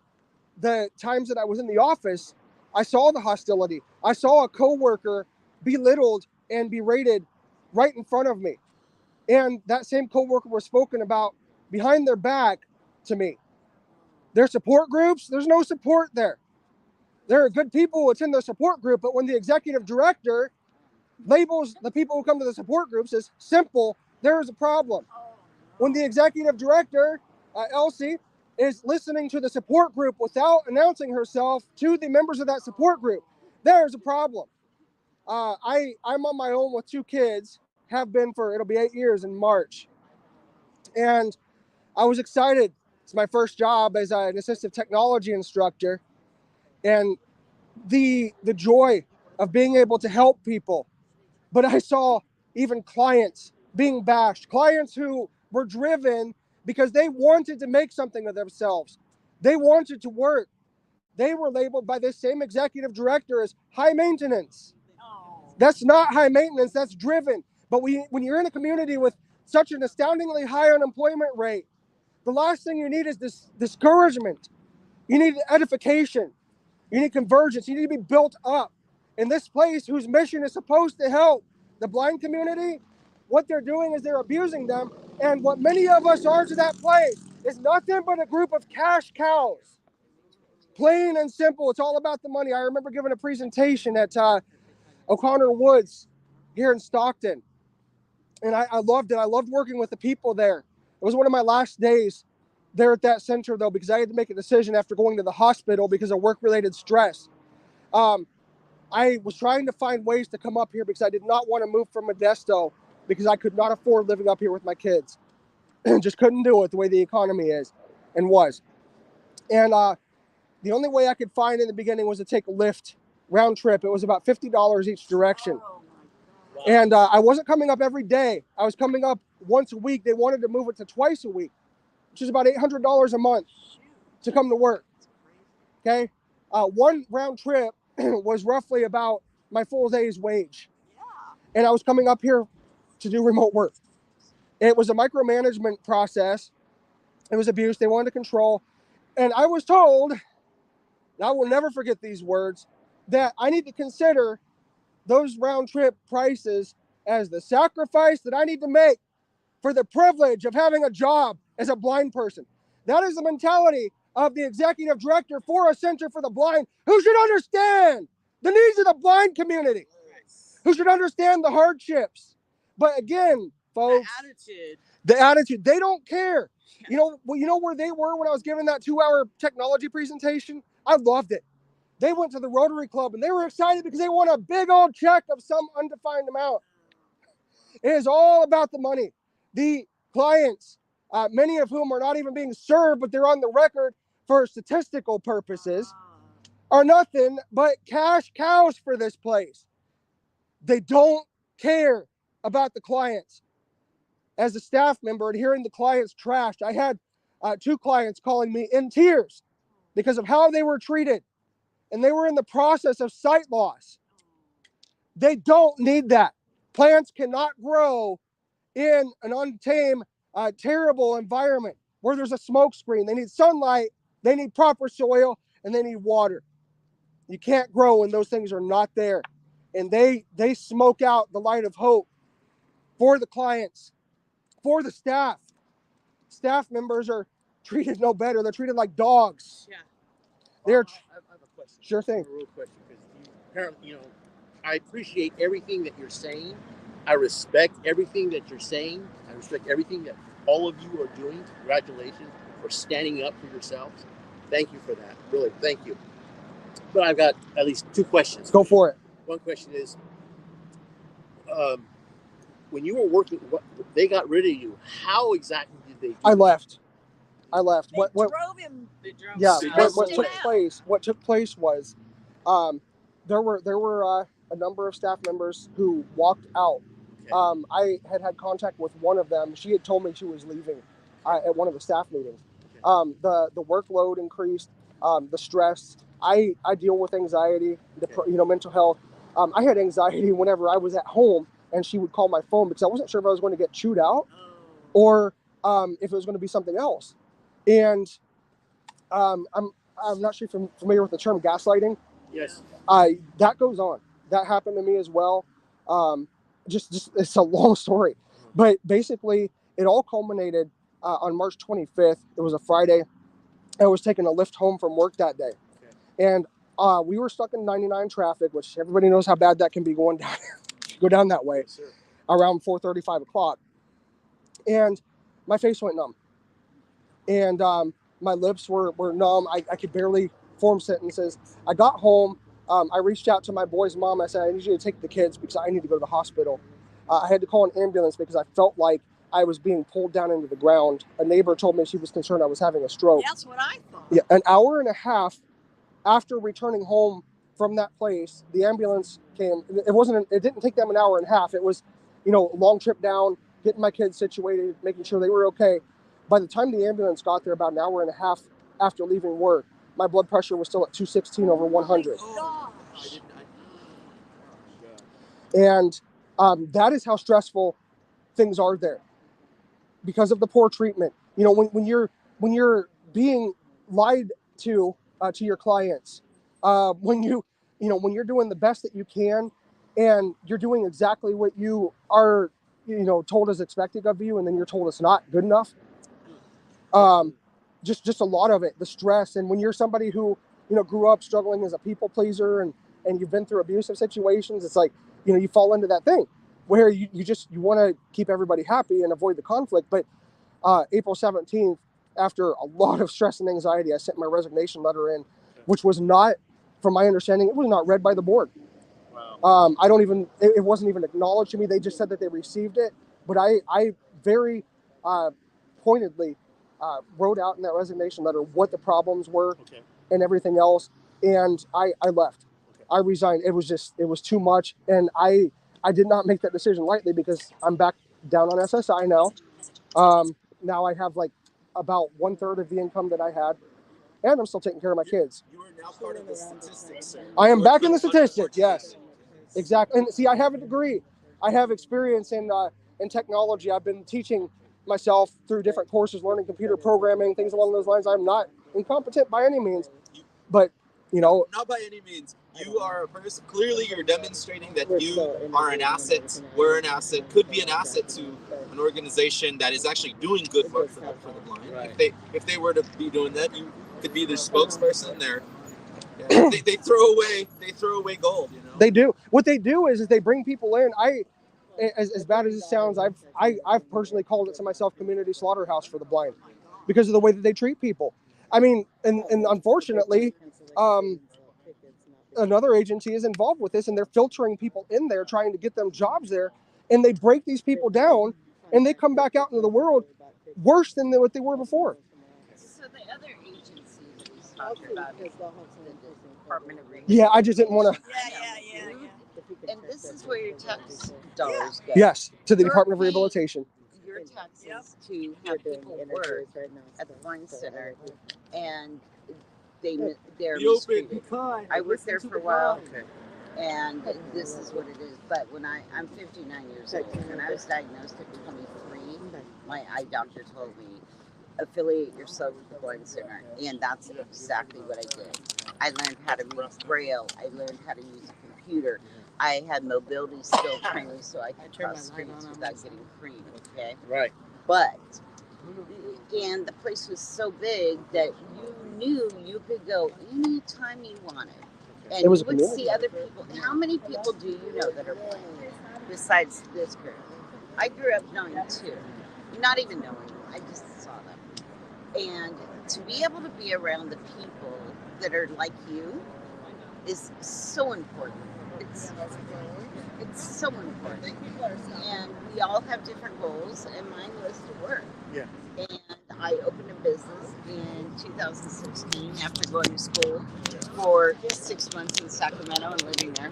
the times that I was in the office, I saw the hostility. I saw a coworker belittled and berated right in front of me. And that same coworker was spoken about behind their back to me. Their support groups, there's no support there. There are good people, it's in the support group, but when the executive director labels the people who come to the support groups as simple, there is a problem. When the executive director, Elsie, is listening to the support group without announcing herself to the members of that support group, there's a problem. I'm on my own with 2 kids, have been for, it'll be 8 years in March. And I was excited. It's my first job as an assistive technology instructor. And the joy of being able to help people. But I saw even clients being bashed, clients who were driven because they wanted to make something of themselves. They wanted to work. They were labeled by this same executive director as high maintenance. That's not high maintenance, that's driven. But when you're in a community with such an astoundingly high unemployment rate, the last thing you need is this discouragement. You need edification. You need convergence. You need to be built up. In this place whose mission is supposed to help the blind community, what they're doing is they're abusing them. And what many of us are to that place is nothing but a group of cash cows. Plain and simple. It's all about the money. I remember giving a presentation at O'Connor Woods here in Stockton. And I loved it. I loved working with the people there. It was one of my last days there at that center, though, because I had to make a decision after going to the hospital because of work-related stress. I was trying to find ways to come up here because I did not want to move from Modesto because I could not afford living up here with my kids. Just couldn't do it the way the economy is and was. And the only way I could find in the beginning was to take a Lyft round trip. It was about $50 each direction. And I wasn't coming up every day. I was coming up once a week. They wanted to move it to twice a week, which is about $800 a month to come to work. Okay? One round trip was roughly about my full day's wage. And I was coming up here to do remote work. It was a micromanagement process. It was abuse. They wanted to control. And I was told, and I will never forget these words, that I need to consider those round trip prices as the sacrifice that I need to make for the privilege of having a job as a blind person. That is the mentality of the executive director for a center for the blind, who should understand the needs of the blind community, who should understand the hardships. But again, folks, the attitude, they don't care. You know where they were when I was giving that 2-hour technology presentation? I loved it. They went to the Rotary Club and they were excited because they won a big old check of some undefined amount. It is all about the money. The clients, many of whom are not even being served, but they're on the record for statistical purposes, are nothing but cash cows for this place. They don't care about the clients. As a staff member and hearing the clients trashed, I had 2 clients calling me in tears because of how they were treated. And they were in the process of sight loss. They don't need that. Plants cannot grow in an untamed, terrible environment where there's a smoke screen. They need sunlight, they need proper soil, and they need water. You can't grow when those things are not there. And they smoke out the light of hope for the clients, for the staff. Staff members are treated no better. They're treated like dogs. Yeah. They're I have a question. Sure thing. A real question, because apparently, I appreciate everything that you're saying. I respect everything that you're saying. I respect everything that all of you are doing. Congratulations for standing up for yourselves. Thank you for that. Really, thank you. But I've got at least 2 questions. Go for it. One question is, when you were working, they got rid of you. How exactly did they do I left. They What drove him. Yeah, what him took out. place? What took place was, there were a number of staff members who walked out. Okay. I had contact with one of them. She had told me she was leaving at one of the staff meetings, the workload increased, the stress. I deal with anxiety, mental health. I had anxiety whenever I was at home and she would call my phone because I wasn't sure if I was going to get chewed out or if it was going to be something else. And I'm not sure if you're familiar with the term gaslighting. Yes. That goes on. That happened to me as well. Just it's a long story, but basically it all culminated on March 25th. It was a Friday. I was taking a lift home from work that day, and we were stuck in 99 traffic, which everybody knows how bad that can be going down. Go down that way around 4:30, 5 o'clock, and my face went numb, and my lips were numb. I could barely form sentences. I got home. I reached out to my boy's mom. I said, I need you to take the kids because I need to go to the hospital. I had to call an ambulance because I felt like I was being pulled down into the ground. A neighbor told me she was concerned I was having a stroke. That's what I thought. Yeah, an hour and a half after returning home from that place, the ambulance came. It didn't take them an hour and a half. It was, a long trip down, getting my kids situated, making sure they were okay. By the time the ambulance got there, about an hour and a half after leaving work, my blood pressure was still at 216 over 100. And that is how stressful things are there because of the poor treatment. When you're being lied to your clients, when you're doing the best that you can and you're doing exactly what you are, told is expected of you, and then you're told it's not good enough. Just a lot of it, the stress. And when you're somebody who, grew up struggling as a people pleaser and you've been through abusive situations, it's like, you fall into that thing where you want to keep everybody happy and avoid the conflict. But April 17th, after a lot of stress and anxiety, I sent my resignation letter in, which was not, from my understanding, it was not read by the board. Wow. It wasn't even acknowledged to me. They just said that they received it. But I very pointedly wrote out in that resignation letter what the problems were and everything else. And I left. I resigned. It was too much. And I did not make that decision lightly because I'm back down on SSI now. Now I have like about 1/3 of the income that I had, and I'm still taking care of my kids. You are now part of the statistics, sir. I am back in the statistics. Yes, exactly. And see, I have a degree. I have experience in technology. I've been teaching myself through different courses, learning computer programming, things along those lines. I'm not incompetent by any means, but not by any means. You are a person. Clearly, you're demonstrating that you are an asset. We're an asset. Could be an asset to an organization that is actually doing good work for the blind. Right. If they were to be doing that, you could be their spokesperson. They throw away gold. They do. What they do is they bring people in. As bad as it sounds, I've personally called it to myself community slaughterhouse for the blind because of the way that they treat people. I mean, and unfortunately, another agency is involved with this, and they're filtering people in there, trying to get them jobs there, and they break these people down, and they come back out into the world worse than what they were before. So the other agency that he's talking about is the Department of Rehabilitation. Yeah, I just didn't want to. Yeah. And this is where your tax dollars go. Yes, to the Department of Rehabilitation. Your taxes to have people work at the Blind Center, and they're mistreated. I worked there for a while, and this is what it is. But when I'm 59 years old, when I was diagnosed at 23, my eye doctor told me, affiliate yourself with the Blind Center, and that's exactly what I did. I learned how to read Braille. I learned how to use a computer. I had mobility skill training so I could cross streets without getting creamed, okay? Right. But, and the place was so big that you knew you could go anytime you wanted. And you would see other people. How many people do you know that are blind besides this group? I grew up knowing two. Not even knowing them. I just saw them. And to be able to be around the people that are like you is so important. It's so important. And we all have different goals, and mine was to work. Yeah. And I opened a business in 2016 after going to school for 6 months in Sacramento and living there.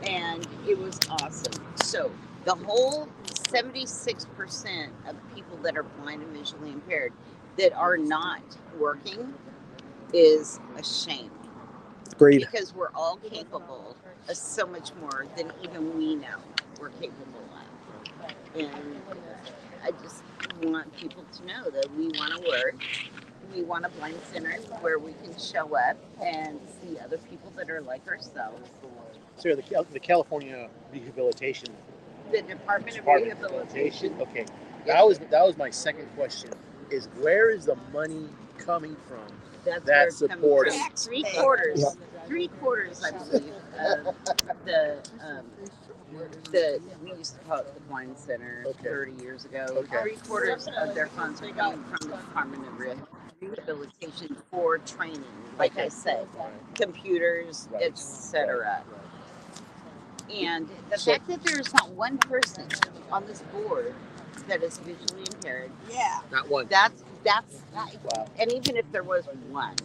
And it was awesome. So the whole 76% of people that are blind and visually impaired, that are not working is a shame. Agreed. Because we're all capable of so much more than even we know we're capable of. And I just want people to know that we want to work. We want a blind center where we can show up and see other people that are like ourselves. So the California Rehabilitation. The Department of Rehabilitation. Okay, that was my second question. Is where is the money coming from? That's that supports 3/4. Yep. 3/4, I believe, we used to call it the Blind Center 30 years ago. 3/4 of their funds are coming from the Department of Rehabilitation for training, like I said, computers, etc. And the fact that there's not one person on this board that is visually impaired, not one. That's wow. And even if there was one,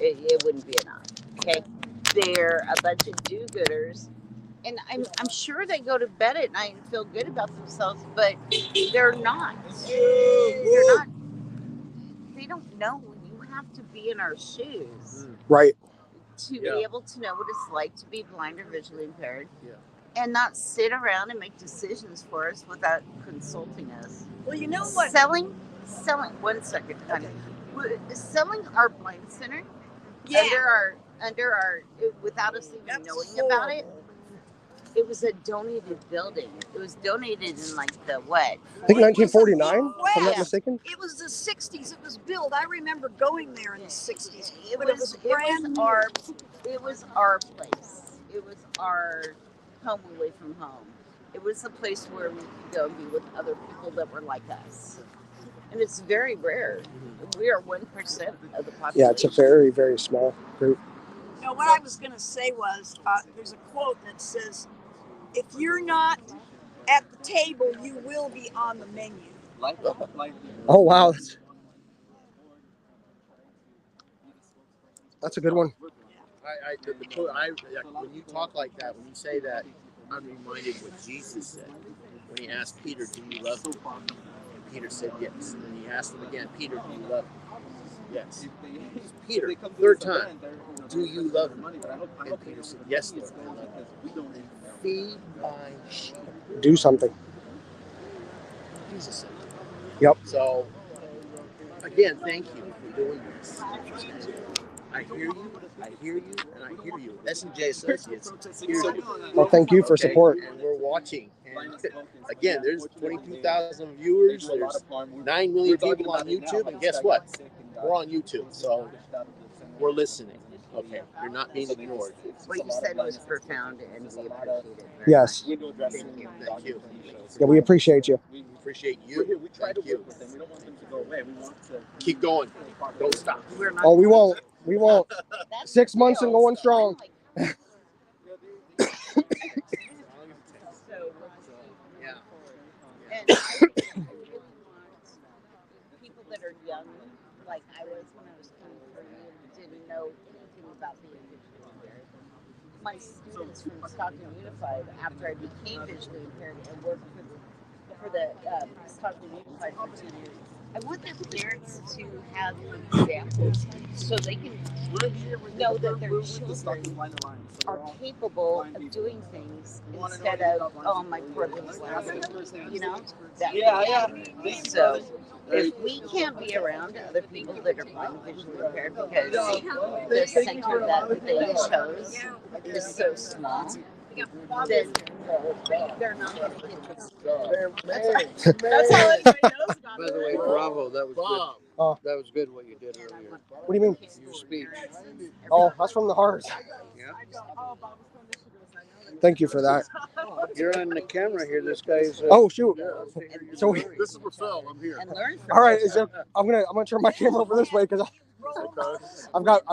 it wouldn't be enough. Okay, they're a bunch of do-gooders, and I'm sure they go to bed at night and feel good about themselves, but they're not. They're not. They don't know. You have to be in our shoes, Right? To be able to know what it's like to be blind or visually impaired, and not sit around and make decisions for us without consulting us. Well, you know what? Selling. 1 second, honey. Selling our blind center under our without us even knowing about it. It was a donated building. It was donated in like the what? I think 1949, if I'm not mistaken. It was the 60s. It was built. I remember going there in the 60s. It was our place. It was our home away from home. It was a place where we could go and be with other people that were like us. And it's very rare. We are 1% of the population. Yeah, it's a very, very small group. No, what I was going to say was, there's a quote that says, if you're not at the table, you will be on the menu. Oh, wow. That's a good one. When you talk like that, when you say that, I'm reminded what Jesus said when he asked Peter, "Do you love me?" And Peter said yes. And then he asked him again, "Peter, do you love me?" Yes. Peter, third time, "Do you love me?" And Peter said, "Yes, Lord, I love you. Feed my sheep." Do something. Jesus said. Yep. So, again, thank you for doing this. I hear you, and I hear you. S&J Associates hear you. Well, thank you for support. And we're watching. And again, there's 22,000 viewers. There's 9 million people on YouTube. And guess what? We're on YouTube. So we're listening. Okay. You're not being ignored. What you said was profound, and we appreciate it. Yes. Thank you. Thank you. Yeah, we appreciate you. We appreciate you. Thank you. Keep going. Don't stop. Oh, we won't. We won't. 6 months and going strong. And I really want people that are young, like I was when I was 23 and didn't know anything about being visually impaired. My students from Stockton Unified, after I became visually impaired and worked for the Stockton Unified for 2 years, I want their parents to have examples so they can know that their children are capable of doing things instead of, oh, my poor little lassie, you know? So if we can't be around other people that are blind and visually impaired because the center that they chose is so small, then they're not going to get this. That's how everybody knows about By the way, bravo. That was good. Oh. That was good what you did earlier. What do you mean? Your speech. Oh, that's from the heart. Yeah. Thank you for that. You're on the camera here. This guy's. Oh shoot! So This is for Phil. I'm here. And learn from all right, I'm gonna turn my camera over this way because I've got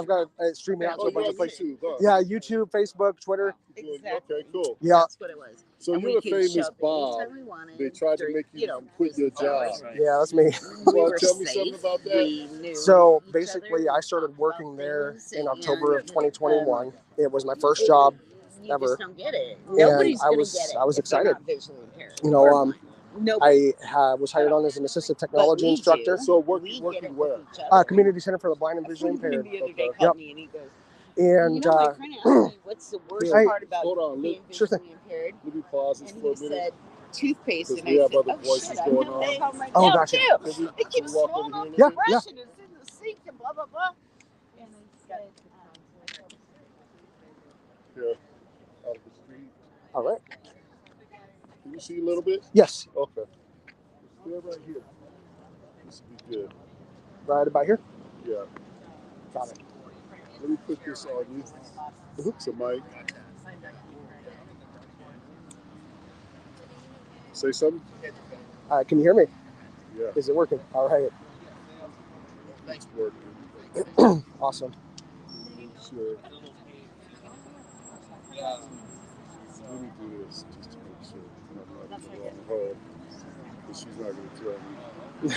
streaming out to a bunch of places. Yeah, YouTube, Facebook, Twitter. Exactly. Okay, cool. Yeah. That's what it was. So And you're we a could famous show up Bob. anytime we wanted They tried to during, make you know, quit your job. Yeah, that's me. We Well, were tell me safe. something about that. We knew So each basically, other, I started talked working about there things, in October of and, 2021. It was my first job you ever. just don't get it. And Nobody's I gonna was get it. I was if they're excited. not visually impaired. You Or know, blind. No, I was hired on as an assistive technology instructor. So working where? Community Center for the Blind and Visually A friend of Impaired. mine the other day Yep. called me and he goes, And you know, my friend asked me what's the worst part about hold on, being sure visually thing. impaired, Let me pause this and for he a minute. said toothpaste, Because and we I have said, other oh voices shit, I going have on. that problem right Oh, now gotcha. too. It keeps walk falling over off here the in a Yeah, brush and it's in the sink and blah blah blah. And I said, Here, out of the street. All right. Can you see a little bit? Yes. Okay. Let's right here. This will be good. Right about here. Yeah. Got it. Let me put this on you. It's a mic. Say something? Can you hear me? Yeah. Is it working? All right. It's working. Awesome. Sure. Let me do this just to make sure I'm not in the wrong hole. Because she's not going to tell me.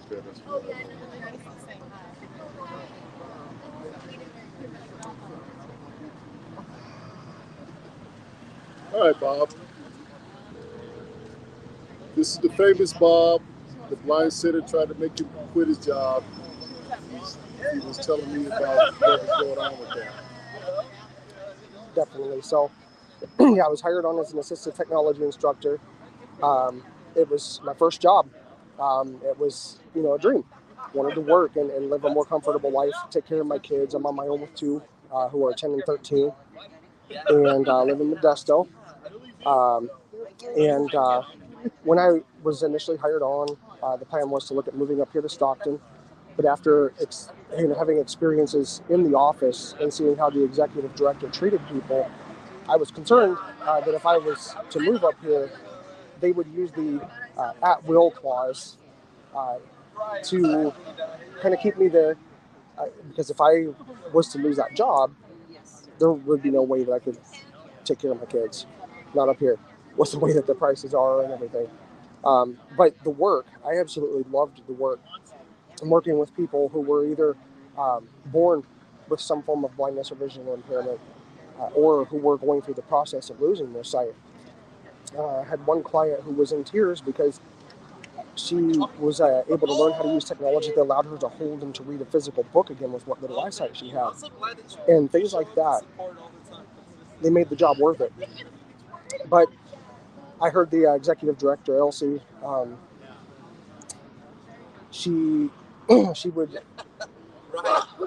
Okay, that's fine. All right, Bob. This is the famous Bob. The blind sitter tried to make him quit his job. He was telling me about what was going on with that. Definitely. So, yeah, I was hired on as an assistive technology instructor. It was my first job. It was, a dream. Wanted to work and live a more comfortable life, take care of my kids. I'm on my own with two who are 10 and 13, and live in Modesto. When I was initially hired on, the plan was to look at moving up here to Stockton. But after having experiences in the office and seeing how the executive director treated people, I was concerned that if I was to move up here, they would use the at-will clause to kind of keep me there. Because if I was to lose that job, there would be no way that I could take care of my kids. Not up here. What's the way that the prices are and everything. But the work, I absolutely loved the work. I'm working with people who were either born with some form of blindness or visual impairment, or who were going through the process of losing their sight. I had one client who was in tears because she was able to learn how to use technology that allowed her to hold and to read a physical book again with what little eyesight she had. And things like that, they made the job worth it. But I heard the executive director, Elsie, she would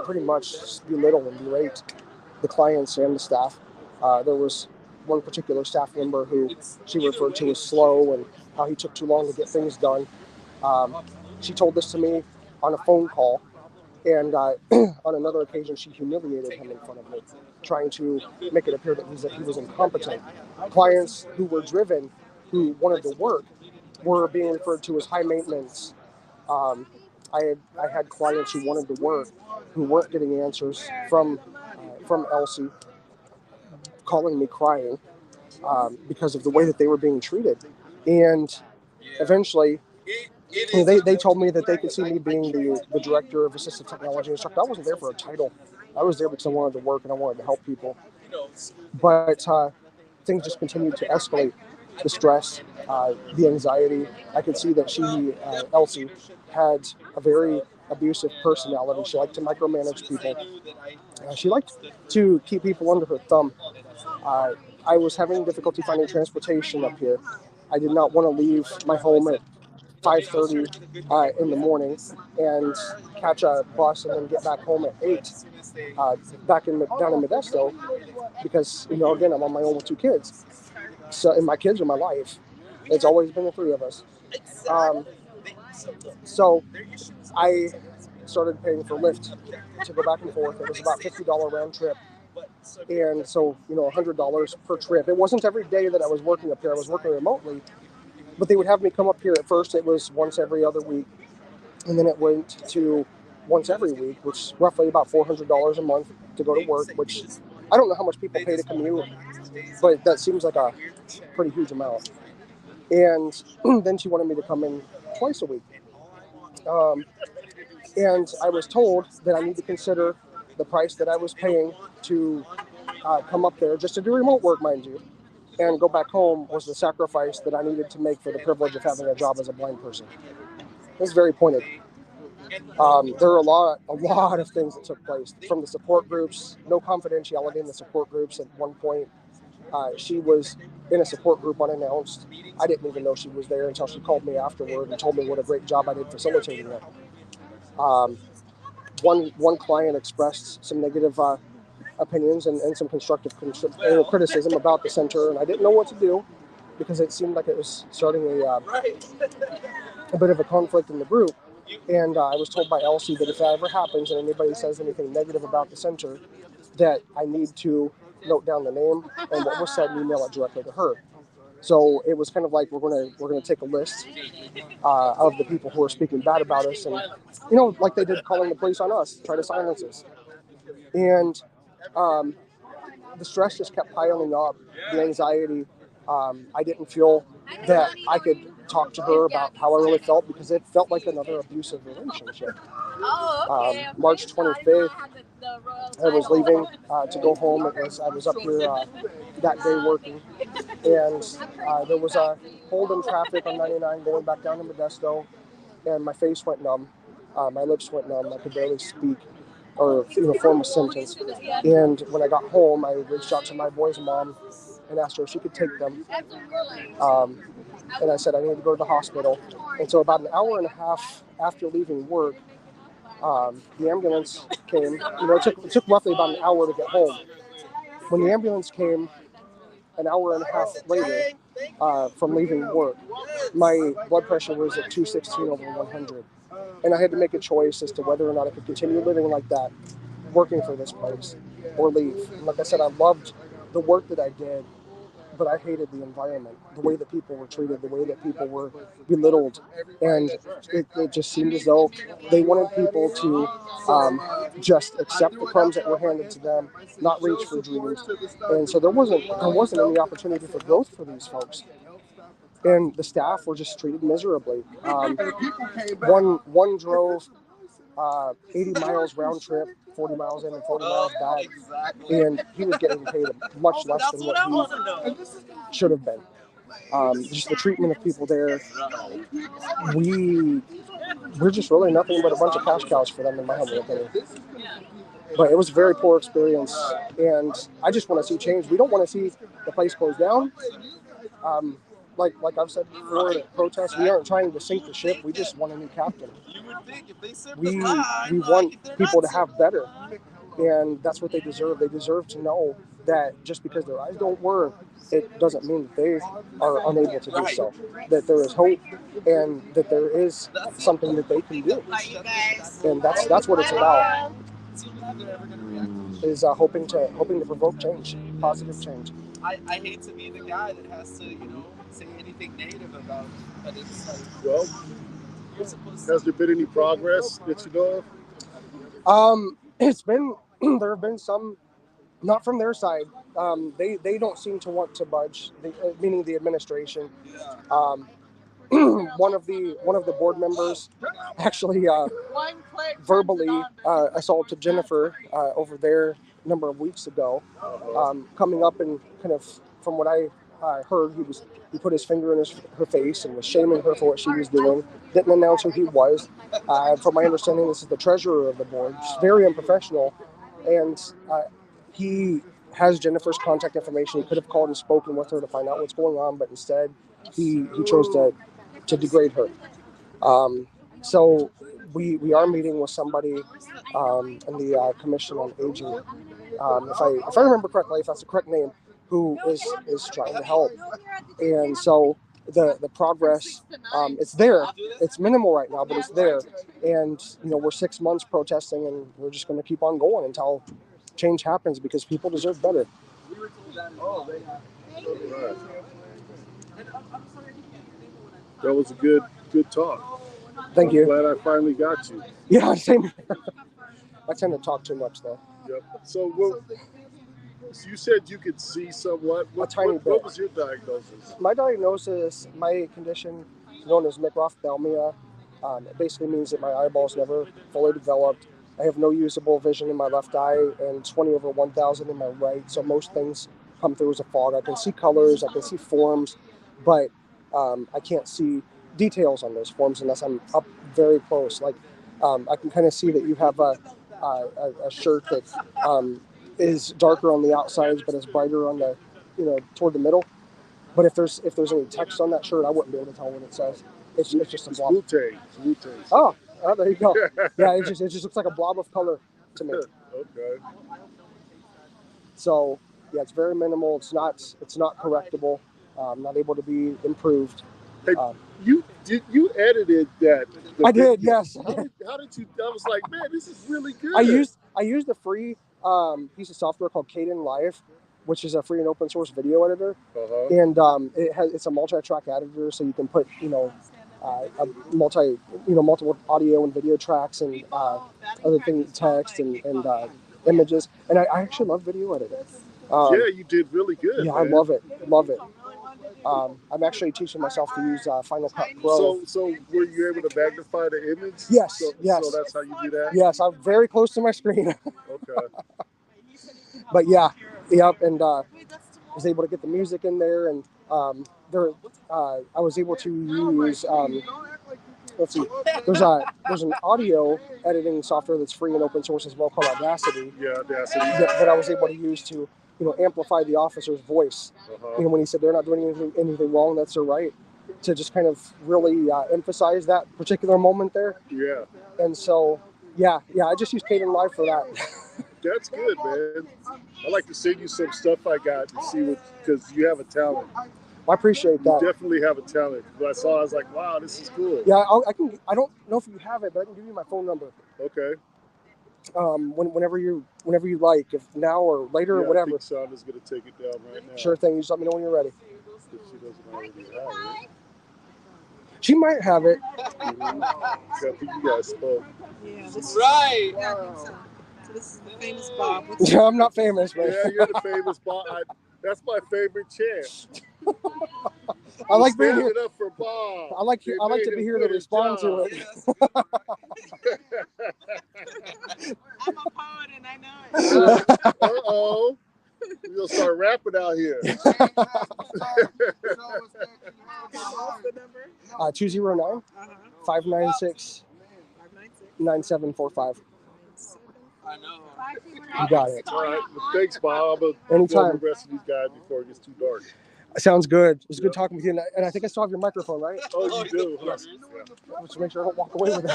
pretty much belittle and berate the clients and the staff. There was one particular staff member who she referred to as slow and how he took too long to get things done. She told this to me on a phone call, and on another occasion she humiliated him in front of me, trying to make it appear that he was incompetent. Clients who were driven, who wanted to work, were being referred to as high maintenance. I had clients who wanted to work, who weren't getting answers from Elsie, calling me crying because of the way that they were being treated. And eventually, they told me that they could see me being the director of assistive technology instructor. I wasn't there for a title. I was there because I wanted to work and I wanted to help people. But things just continued to escalate. The stress, the anxiety. I could see that Elsie, had a very abusive personality. She liked to micromanage people. She liked to keep people under her thumb. I was having difficulty finding transportation up here. I did not want to leave my home at 5:30 in the morning and catch a bus and then get back home at 8 down in Modesto because, again, I'm on my own with two kids. So, and my kids are my life. It's always been the three of us. So I started paying for Lyft to go back and forth. It was about $50 round trip. And so, $100 per trip. It wasn't every day that I was working up here. I was working remotely. But they would have me come up here. At first, it was once every other week. And then it went to once every week, which is roughly about $400 a month to go to work, which I don't know how much people pay to commute, but that seems like a pretty huge amount. And then she wanted me to come in twice a week. And I was told that I need to consider the price that I was paying to come up there just to do remote work, mind you, and go back home was the sacrifice that I needed to make for the privilege of having a job as a blind person. It was very pointed. There were a lot of things that took place from the support groups. No confidentiality in the support groups. At one point, she was in a support group unannounced. I didn't even know she was there until she called me afterward and told me what a great job I did facilitating it. One client expressed some negative opinions and some constructive criticism about the center, and I didn't know what to do because it seemed like it was starting a bit of a conflict in the group. And I was told by Elsie that if that ever happens and anybody says anything negative about the center, that I need to note down the name and what was said and email it directly to her. So it was kind of like we're gonna take a list of the people who are speaking bad about us, and like they did calling the police on us, try to silence us. And the stress just kept piling up, the anxiety. I didn't feel that I could talk to her about how I really felt because it felt like another abusive relationship. March 25th, I was leaving to go home. I was up here that day working, and there was a hold in traffic on 99 going back down to Modesto, and my face went numb, my lips went numb. I could barely speak or form a sentence. And when I got home, I reached out to my boy's mom and asked her if she could take them. And I said I needed to go to the hospital. And so about an hour and a half after leaving work, the ambulance came. It took roughly about an hour to get home. When the ambulance came an hour and a half later from leaving work, my blood pressure was at 216 over 100. And I had to make a choice as to whether or not I could continue living like that, working for this place, or leave. And like I said, I loved the work that I did, but I hated the environment, the way that people were treated, the way that people were belittled. And it just seemed as though they wanted people to just accept the crumbs that were handed to them, not reach for dreams. And so there wasn't any opportunity for growth for these folks. And the staff were just treated miserably. One drove 80 miles round trip, 40 miles in and 40 miles back, and he was getting paid much less than what he should have been. Just the treatment of people there, we're just really nothing but a bunch of cash cows for them, in my humble opinion. But it was a very poor experience, and I just want to see change. We don't want to see the place close down. Like I've said before, at protests, we aren't trying to sink the ship. We just want a new captain. We want people to have better, and that's what they deserve. They deserve to know that just because their eyes don't work, it doesn't mean that they are unable to do so. That there is hope, and that there is something that they can do. And that's what it's about. Is hoping to provoke change, positive change. I hate to be the guy that has to, say anything negative about it, but it's like, well, you're supposed to. Has there been any progress that you know of? It's been, there have been some, not from their side. They don't seem to want to budge, meaning the administration. One of the board members actually verbally assaulted Jennifer over there a number of weeks ago, coming up and kind of, from what I heard, he put his finger in her face and was shaming her for what she was doing. Didn't announce who he was. From my understanding, this is the treasurer of the board. Just very unprofessional, and he has Jennifer's contact information. He could have called and spoken with her to find out what's going on, but instead he chose to degrade her. So we are meeting with somebody in the Commission on Aging, if I remember correctly, if that's the correct name, who is trying to help. And so the progress, it's there. It's minimal right now, but it's there. And we're 6 months protesting, and we're just going to keep on going until change happens, because people deserve better. That was a good talk. Thank you. Glad I finally got you. Yeah, same here. I tend to talk too much, though. Yep. So you said you could see somewhat. What was your diagnosis? My diagnosis, my condition, known as microphthalmia, it basically means that my eyeballs never fully developed. I have no usable vision in my left eye and 20/1000 in my right. So most things come through as a fog. I can see colors, I can see forms, but I can't see details on those forms unless I'm up very close. Like I can kind of see that you have a shirt that is darker on the outsides, but is brighter on the, toward the middle. But if there's any text on that shirt, I wouldn't be able to tell what it says. It's just a blob. Wu-Tang. Oh, there you go. Yeah, it just looks like a blob of color to me. Okay. So yeah, it's very minimal. It's not correctable. Not able to be improved. Hey, you edited that? I did, yes. How did you? I was like, man, this is really good. I used a free piece of software called Caden Live, which is a free and open source video editor, and it's a multi-track editor, so you can put multiple audio and video tracks and other things, text and images, and I actually love video editing. Yeah, you did really good. Yeah, man. I love it. I'm actually teaching myself to use Final Cut Pro. So were you able to magnify the image? Yes, yes. So that's how you do that? Yes, I'm very close to my screen. Okay. But yeah, and was able to get the music in there, and I was able to use. Let's see. There's an audio editing software that's free and open source as well called Audacity. Yeah, Audacity. That I was able to use to, amplify the officer's voice. When he said they're not doing anything wrong, that's their right. To just kind of really emphasize that particular moment there. Yeah. And so, yeah, I just use Caden Live for that. That's good, man. I'd like to send you some stuff I got to see because you have a talent. I appreciate that. You definitely have a talent. When I saw it, I was like, wow, this is cool. Yeah, I don't know if you have it, but I can give you my phone number. Okay. Whenever you like, if now or later or whatever. I think Shonda's gonna take it down right now. Sure thing. You just let me know when you're ready. If she doesn't already have it. She might have it. I think you guys spoke. Yeah, Right. Wow. So this is the famous Bob. Yeah, I'm not famous, but yeah, you're the famous Bob. That's my favorite chant. I like being here. Up for Bob. I like to be here to respond to it. I'm a poet and I know it. Uh-oh. We're going to start rapping out here. 209 596 9745. I know. You got it. All right. Well, thanks, Bob. Anytime. The rest of these guys before it gets too dark. Sounds good. It was good talking with you. And I think I still have your microphone, right? Oh, you do? Yes. Just make sure I don't walk away with it.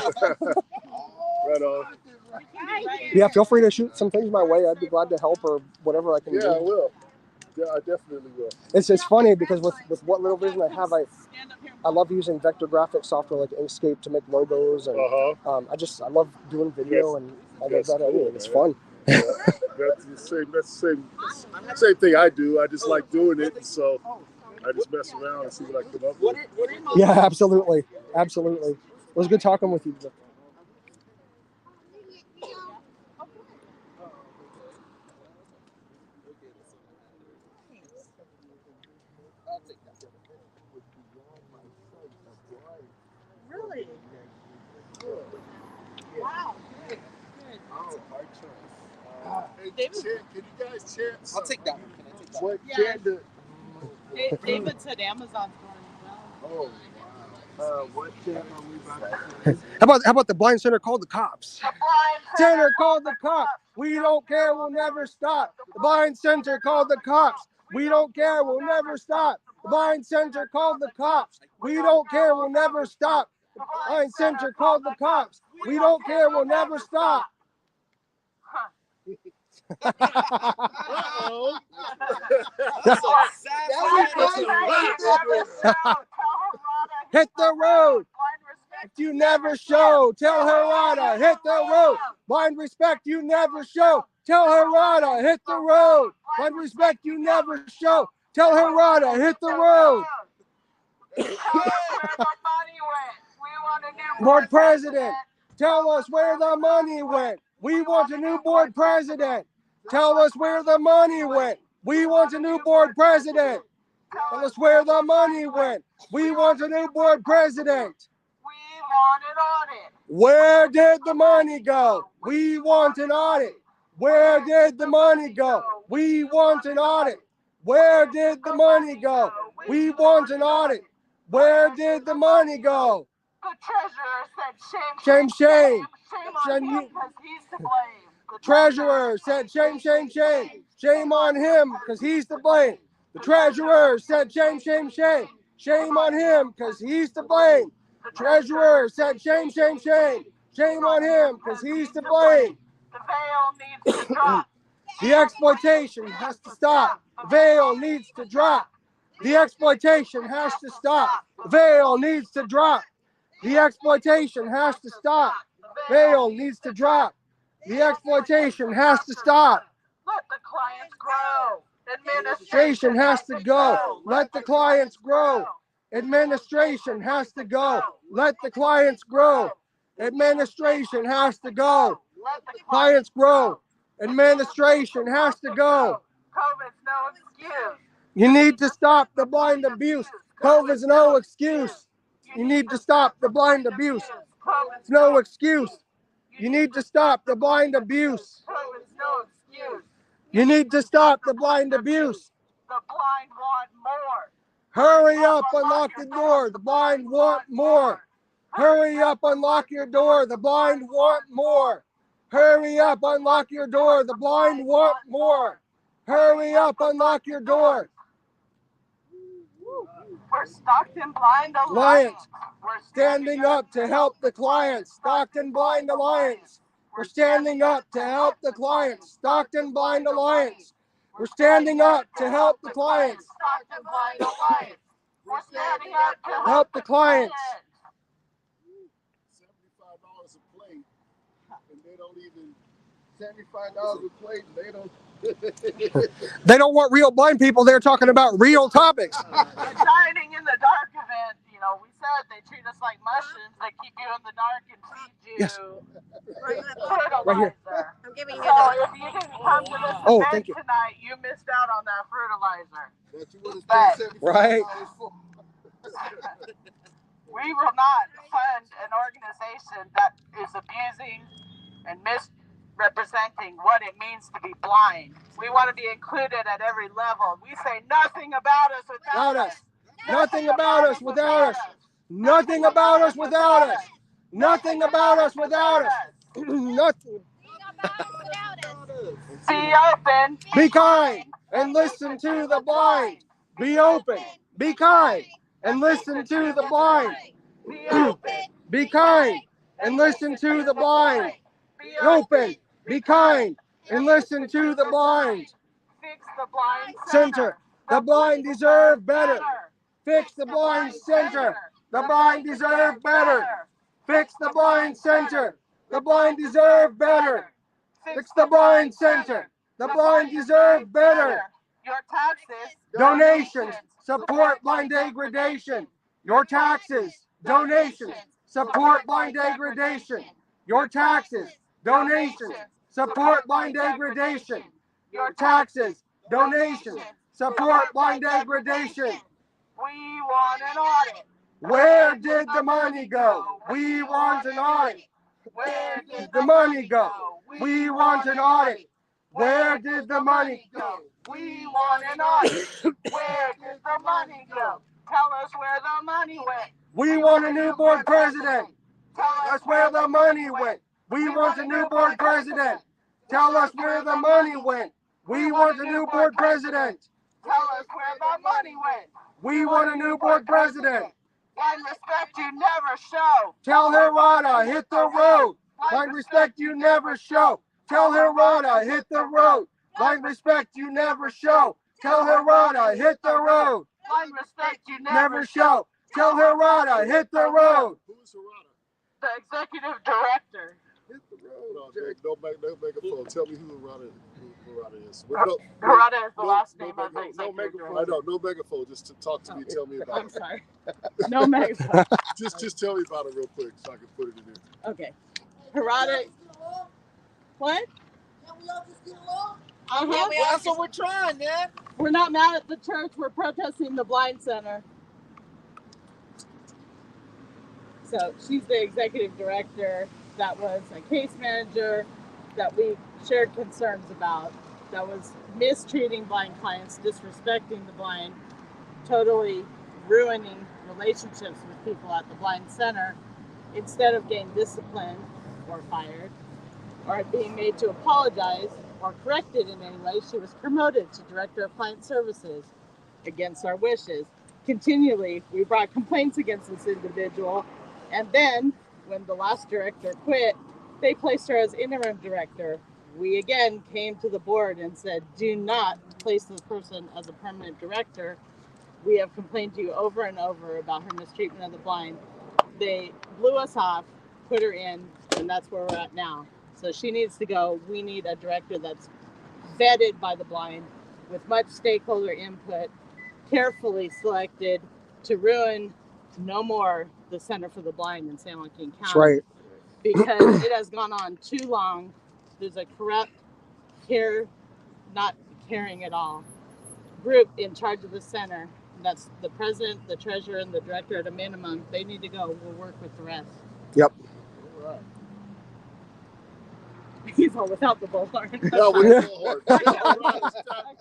Right on. Yeah, feel free to shoot some things my way. I'd be glad to help or whatever I can do. Yeah, I will. Yeah, I definitely will. It's funny because with what little vision I have, I love using vector graphic software like Inkscape to make logos, and I love doing video and all that. Cool, it's fun. Yeah, that's the same thing I do. I just like doing it, and so I just mess around and see what I come up with. Yeah, absolutely. It was good talking with you. Really? Wow. Good. Oh, my choice. Hey, can you guys chant? I'll take that one. Can I take that What Yeah. chant? David said Amazon's going well. Oh, what chant are we about to say? How about the blind center called the cops? Center called the cops. We don't care. We'll never stop. The blind center called the cops. We don't care. We'll never stop. The blind center called the cops. We don't care. We'll never stop. The blind center called the cops. We don't care. We'll never stop. Uh-oh. Hit the road. If you never show, tell Harada, hit the road. Blind respect you never show. Tell Harada, hit the road. Blind respect you never show. Tell Harada, hit the road. Board president, tell us where the money went. We want a new board president. Tell us where the money went. We want a new board president. Tell us where the money went. We want a new board president. We want an audit. Where did the money go? We want an audit. Where did the money go? We want an audit. Where did the money go? We want an audit. Where did the money go? The treasurer said Shame, shame. shame on him because he's to blame. The treasurer said shame, shame, shame. Shame on him because he's to blame. The treasurer said shame, shame, shame. Shame on him because he's to blame. The treasurer said shame, shame, shame. Shame on him because he's to blame. The veil needs to drop. The exploitation has to stop. The veil needs to drop. The exploitation has to stop. The veil needs to drop. The exploitation has to stop. The veil needs to drop. The exploitation has to stop. Let the clients grow. Administration has to go. Let the clients grow. Administration has to go. Let the clients grow. Administration has to go. Clients grow. Administration has to go. COVID's no excuse. You need to stop the blind abuse. COVID's no excuse. You need to stop the blind abuse. COVID's No excuse. You need to stop the blind abuse. COVID's no excuse. You need to stop the blind abuse. The blind want more. Hurry up, unlock the door. The blind want more. Hurry up, unlock your door. The blind want more. Hurry up, unlock your door. The blind want more. Hurry up, unlock your door. We're Stockton Blind Alliance. Alliance. We're Standing up to help the clients. Stockton Blind Alliance. We're standing up to help the clients. Stockton Blind Alliance. We're standing up to help the clients. Stockton Blind Alliance. We're standing up to Help the clients. $75 a plate, and they don't even $75 a plate, and they don't. They don't want real blind people. They're talking about real topics. The dining in the dark event, you know, we said they treat us like mushrooms. They keep you in the dark and feed you Yes. fertilizer. Right here. I'm giving you So if you didn't come to this event thank you. tonight, you missed out on that fertilizer. That you would have But spent $75 Right. for. we will not fund an organization that is abusing and misrepresenting what it means to be blind. We want to be included at every level. We say nothing about us without us. Nothing about us without us. Nothing about us without us. Nothing about us without us. Nothing. Be open. Be kind and listen to the blind. Be open. Be kind and listen to the blind. Be open. Be kind and listen to the blind. Be Open. Be kind and listen to the blind. Fix the blind Center. The blind deserve better. Fix the blind center. The blind deserve better. Fix the blind center. The blind deserve better. Fix the blind center. The blind deserve better. Your taxes. Donations support blind degradation. Your taxes. Donations support blind degradation. Your taxes. Donations support blind degradation. Your taxes. Donations support blind degradation. We want an audit. Where did the money go? We want an audit. Where did The money go? We want an audit. Where did the money go? We want an audit. Where did the money go? Tell us where the money went. We want a new board president. Tell us That's where the money went. We want a new board president. Tell us where the money went. We want a new board president. Tell us where the money went. We want a new board president. Blind respect you never show. Tell Hirata, hit the road. Blind respect you never show. Tell Hirata, hit the road. Blind respect you never show. Tell Hirata, hit the road. Blind respect you Never show. Tell Hirata, hit the road. Who's Harada? The executive director. Hit the road. No, don't make a phone. Tell me who Harada is. Harada is the last name of the No executive megaphone. I director. know, no megaphone. Just to talk to me. Tell me about I'm it. sorry. No megaphone. Just tell me about it real quick so I can put it in there. Okay. Harada. What? Yeah, that's what we're trying, man. We're not mad at the church. We're protesting the blind center. So she's the executive director that was a case manager that we shared concerns about, that was mistreating blind clients, disrespecting the blind, totally ruining relationships with people at the blind center. Instead of getting disciplined or fired or being made to apologize or corrected in any way, she was promoted to director of client services against our wishes. Continually, we brought complaints against this individual, and then when the last director quit, they placed her as interim director. We again came to the board and said, do not place this person as a permanent director. We have complained to you over and over about her mistreatment of the blind. They blew us off, put her in, and that's where we're at now. So she needs to go. We need a director that's vetted by the blind with much stakeholder input, carefully selected to ruin no more the Center for the Blind in San Joaquin County. That's right. Because it has gone on too long. There's a corrupt, not caring at all group in charge of the center. That's the president, the treasurer, and the director at a minimum. They need to go. We'll work with the rest. Yep. All right. He's all without the bullhorn. No, with the bullhorn.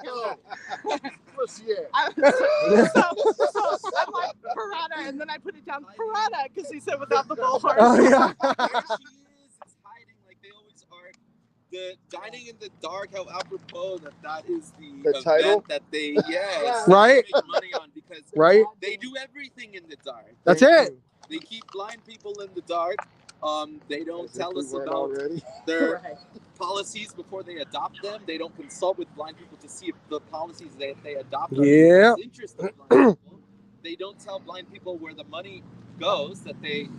No. What's So I'm like Parada, and then I put it down Parada because he said without the bullhorn. Oh, yeah. There she is. It's hiding like they always are. The dining in the dark, how apropos that is the event title? that they Right. make money on because Right. they do everything in the dark. That's it. They keep blind people in the dark. They don't tell us about already. their policies before they adopt them. They don't consult with blind people to see if the policies that they adopt are in Yeah. the interest of blind people. They don't tell blind people where the money goes that they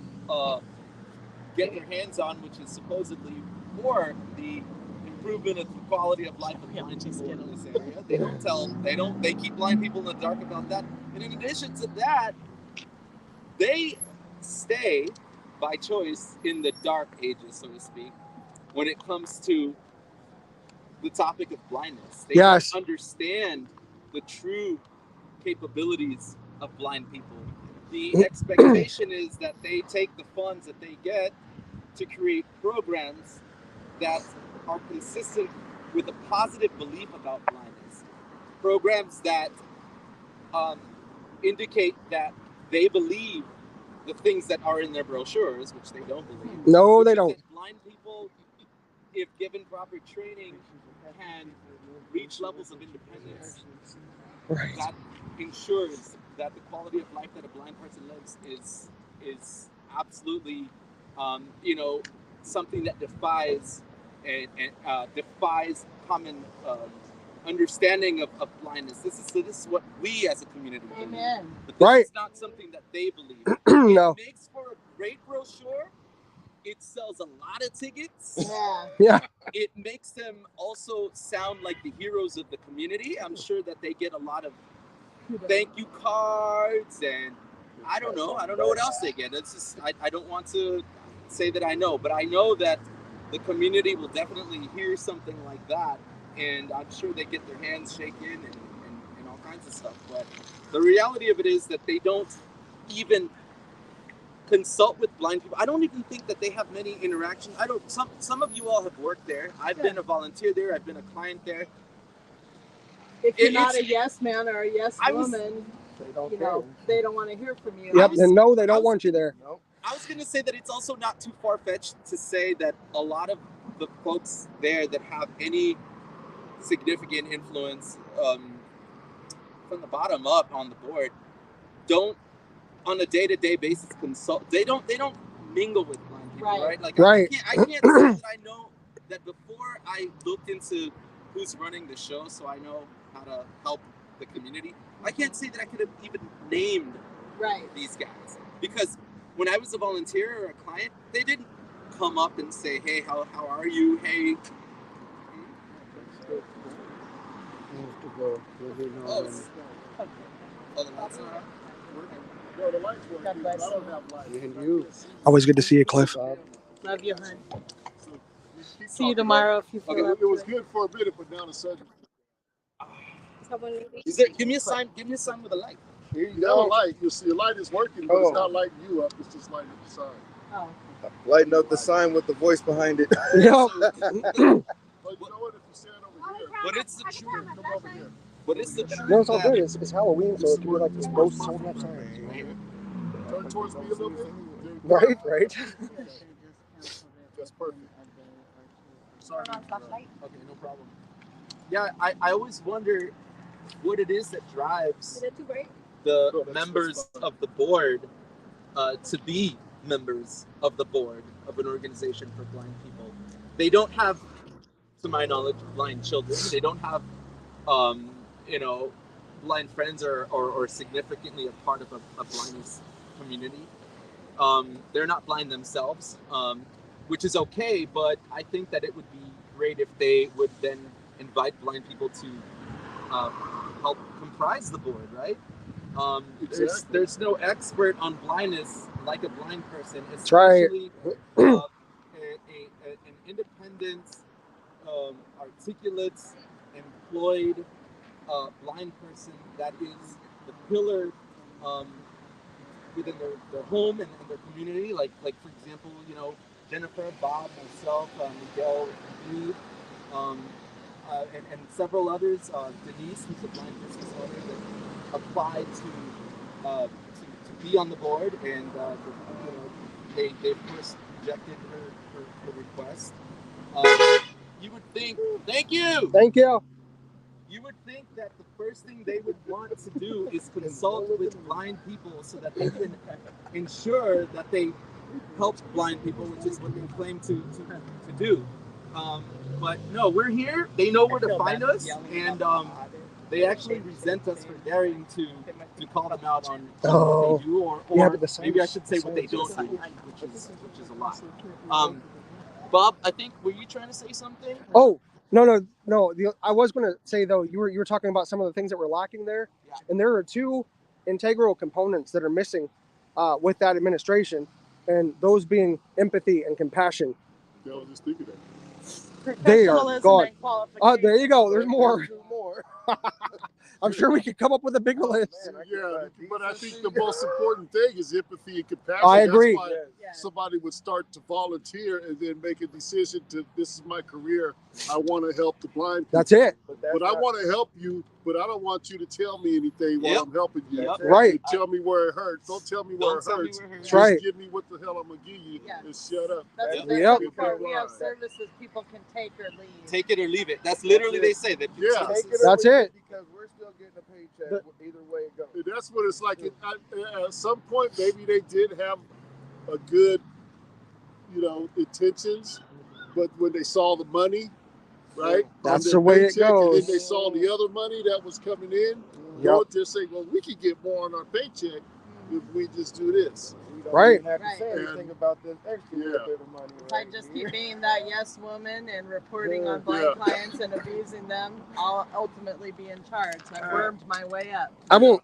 get their hands on, which is supposedly for the improvement of the quality of life of blind people in this area. They keep blind people in the dark about that. And in addition to that, they stay by choice in the dark ages, so to speak, when it comes to the topic of blindness. They don't understand the true capabilities of blind people. The expectation is that they take the funds that they get to create programs that are consistent with a positive belief about blindness. Programs that indicate that they believe the things that are in their brochures, which they don't believe. No, they don't. Blind people, if given proper training, can reach levels of independence that ensures that the quality of life that a blind person lives is absolutely, something that defies common understanding of blindness. This is what we as a community believe. Amen. But this is not something that they believe. No. It makes for a great brochure. It sells a lot of tickets. Yeah. It makes them also sound like the heroes of the community. I'm sure that they get a lot of thank you cards, and I don't know what else they get. It's just I don't want to say that I know, but I know that the community will definitely hear something like that, and I'm sure they get their hands shaken and all kinds of stuff. But the reality of it is that they don't even consult with blind people. I don't even think that they have many interactions. Some of you all have worked there. I've been a volunteer there. I've been a client there. If you're not a yes man or a yes woman, they don't want to hear from you. Yep, and no, they don't want you there. Nope. I was going to say that it's also not too far-fetched to say that a lot of the folks there that have any significant influence from the bottom up on the board don't, on a day-to-day basis, consult. They don't mingle with blind people, right? Like I can't say that I know that before I looked into who's running the show, so I know how to help the community. I can't say that I could have even named these guys, because when I was a volunteer or a client, they didn't come up and say, "Hey, how are you? Hey." The lights are on. No, the lights work. I don't have lights. And you. Always good to see you, Cliff. Love you, hon. See you tomorrow if you feel up It was good for a minute, but now the sun. Is there, give me a sign with a light. Here you You got a go. light. You see, the light is working, but it's Oh. not lighting you up. It's just lighting the sign. Oh. Lighting up the sign with the voice behind it. Yep. But you know what? If you stand over here, But it's the truth. come over here. But it's the truth. No, it's all that- good. It's Halloween, so it can be like this ghost holding up signs. Turn towards me a little bit. Right, right. That's perfect. Sorry. Okay, no problem. Yeah, I always wonder what it is that drives the members of the board to be members of the board of an organization for blind people. They don't have, to my knowledge, blind children. They don't have, blind friends or significantly a part of a blindness community. They're not blind themselves, which is okay, but I think that it would be great if they would then invite blind people to help comprise the board, right? There's no expert on blindness like a blind person, especially an independent, articulate, employed blind person that is the pillar within their home and their community. Like for example, Jennifer, Bob, myself, Miguel, me, and several others. Denise, who's a blind business owner, that applied to be on the board, and they of course rejected her request. You would think, thank you. You would think that the first thing they would want to do is consult with blind people so that they can ensure that they help blind people, which is what they claim to do. But no, we're here. They know where to find us, and they actually resent us for daring to call them out on what they do, or maybe I should say what they don't do, which is a lot. Bob, I think, were you trying to say something? Oh, no. I was going to say, though, you were talking about some of the things that were lacking there. Yeah. And there are two integral components that are missing with that administration, and those being empathy and compassion. Yeah, I was just thinking that. They are gone. Oh, there you go. There's more. I'm sure we could come up with a bigger list. Yeah, but I think the most important thing is empathy and compassion. I agree. That's why somebody would start to volunteer and then make a decision to, this is my career, I want to help the blind people. That's it. But I want to help you, but I don't want you to tell me anything while I'm helping you. Right. Tell me where it hurts. Don't tell me where it hurts. That's right. Just give me what the hell I'm going to give you and shut up. That's the best part. We have services people can take or leave. Take it or leave it. That's literally they say that. Yeah. That's it. Because we're still getting a paycheck either way it goes. And that's what it's like. At some point, maybe they did have a good, intentions, but when they saw the money, right? That's the way it goes. And then they saw the other money that was coming in. They'll just say, well, we could get more on our paycheck if we just do this. Right. Have to say anything about this extra bit of money. If I just keep being that yes woman and reporting on blind clients and abusing them, I'll ultimately be in charge. So I wormed my way up. I won't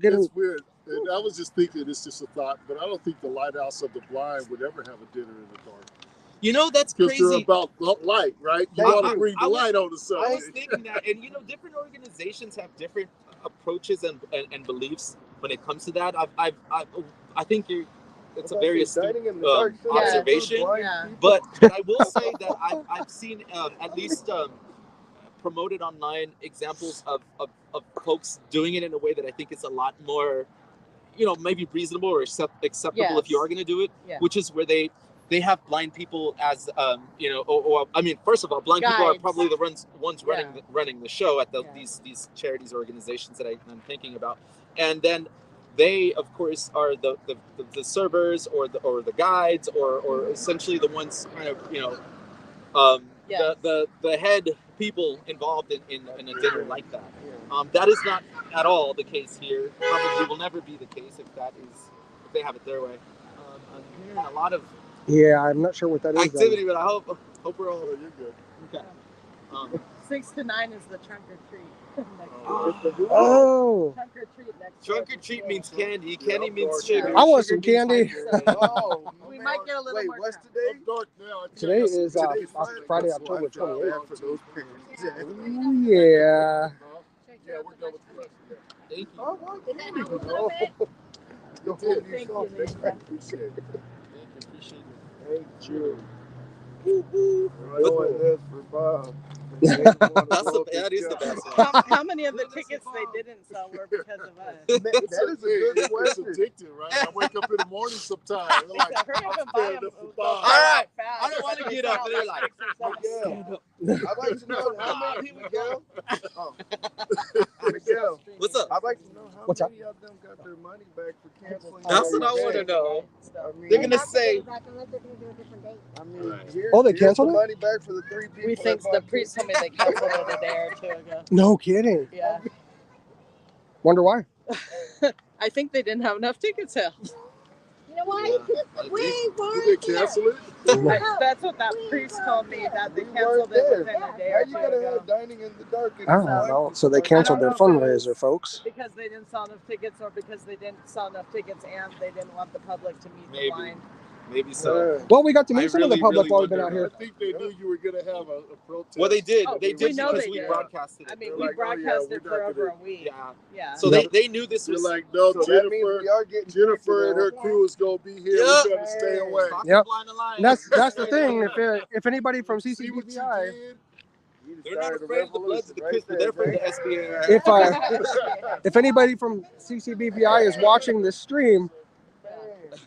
get in. It's weird. And I was just thinking, it's just a thought, but I don't think the Lighthouse of the Blind would ever have a dinner in the dark. That's crazy. Because they're about light, right? You want to bring the light on the subject. I was thinking that, and different organizations have different approaches and beliefs when it comes to that. I think it's a very astute observation. But I will say that I've seen at least promoted online examples of folks doing it in a way that I think is a lot more, maybe reasonable or acceptable if you are going to do it, which is where they have blind people as, first of all, blind people are probably the ones running the show at these charities organizations that I'm thinking about. And then they, of course, are the servers or the guides or essentially the ones kind of, the head people involved in a dinner like that. That is not at all the case here. Probably will never be the case if they have it their way. I'm hearing a lot of I'm not sure what that is. Activity, but I hope we're all. You're good. Okay. 6 to 9 is the trunk or treat. Oh. Trunk or treat next. Trunk or treat means candy. Candy means sugar. I want some candy. We might get a little more. What's today? Today is Friday, October 28th. For those parents. Yeah. Yeah, we're done with the rest. Thank you. Oh, well, Did that you help a know. little bit? Go Thank ahead, you something. I appreciate it. Thank you. Appreciate it. Thank you. Woo woo. We're doing this for Bob. He didn't want to That's blow the up his that is the job. best one. How many of the tickets they didn't sell were because of us? It's That is a good it's question. addictive, right? I wake up in the morning sometimes. I'm like, Hurry up I'm and buy standing them. up for They'll Bob. sell All right. out fast, I don't want but to they get sell up. out They're like like, 6 or 7. Miguel, I'd like to know how many, Miguel. Oh. Miguel, what's up? I'd like to know how What's up? many of them got their money back for canceling. That's their what I want to event. know. I mean, They're gonna say, I mean, Right. Oh, they here's canceled the it? money back for the 3 people. We think that the bought priest told me they canceled it a day or 2 ago. No kidding. Yeah. Wonder why. I think they didn't have enough ticket sales. You know what? Yeah. We Did weren't they cancel it? That's what that priest told me, that they We canceled weren't it there. within a day How or you 2 gonna ago. have dining in the dark? If I you don't blind know. people So they are- canceled their I don't know if it fundraiser, was folks. Because they didn't sell enough tickets, or because they didn't sell enough tickets and they didn't want the public to meet Maybe. the blind. maybe so. Yeah. Well, we got to meet I some of the really, public really while we've been wonder out I here. think they knew you were going to have a protest. Well, they did. Oh, They we did know because they we did. broadcasted it. I mean, They're we like, oh, yeah, broadcasted we're for not over gonna- a week. Yeah. Yeah. So Yep. they knew this You're was like, no, So that means Jennifer, we are getting Jennifer and her tickets, crew is going to be here. Yep. We got to stay away. Stockton Yep. Blind Alliance. And that's the thing. If anybody from See what you CCBVI, did? You They're not started a afraid of the Bloods, revolution the right Crips, but there, they're afraid of Jake. the SBA. if anybody from CCBVI is watching this stream,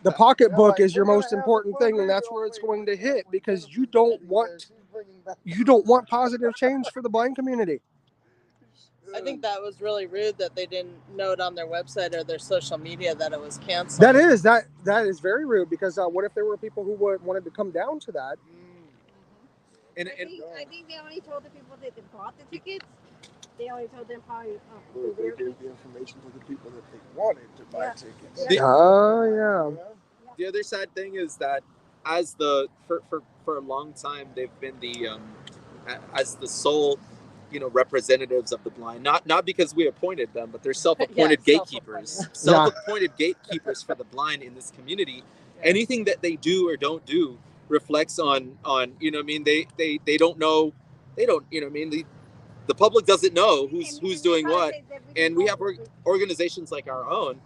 the pocketbook is your most important thing, and that's where it's going to hit, because you don't want positive change for the blind community. I think that was really rude that they didn't note on their website or their social media that it was canceled. That is very rude, because what if there were people who wanted to come down to that? And I think they only told the people that bought the tickets. They only told them probably. Well, they gave the information to the people that they wanted to buy tickets. Oh yeah. The other sad thing is that as the for a long time they've been the as the sole representatives of the blind, not because we appointed them, but they're self-appointed gatekeepers, self-appointed gatekeepers for the blind in this community. Anything that they do or don't do reflects on they don't know, the public doesn't know who's doing what, and we have organizations like our own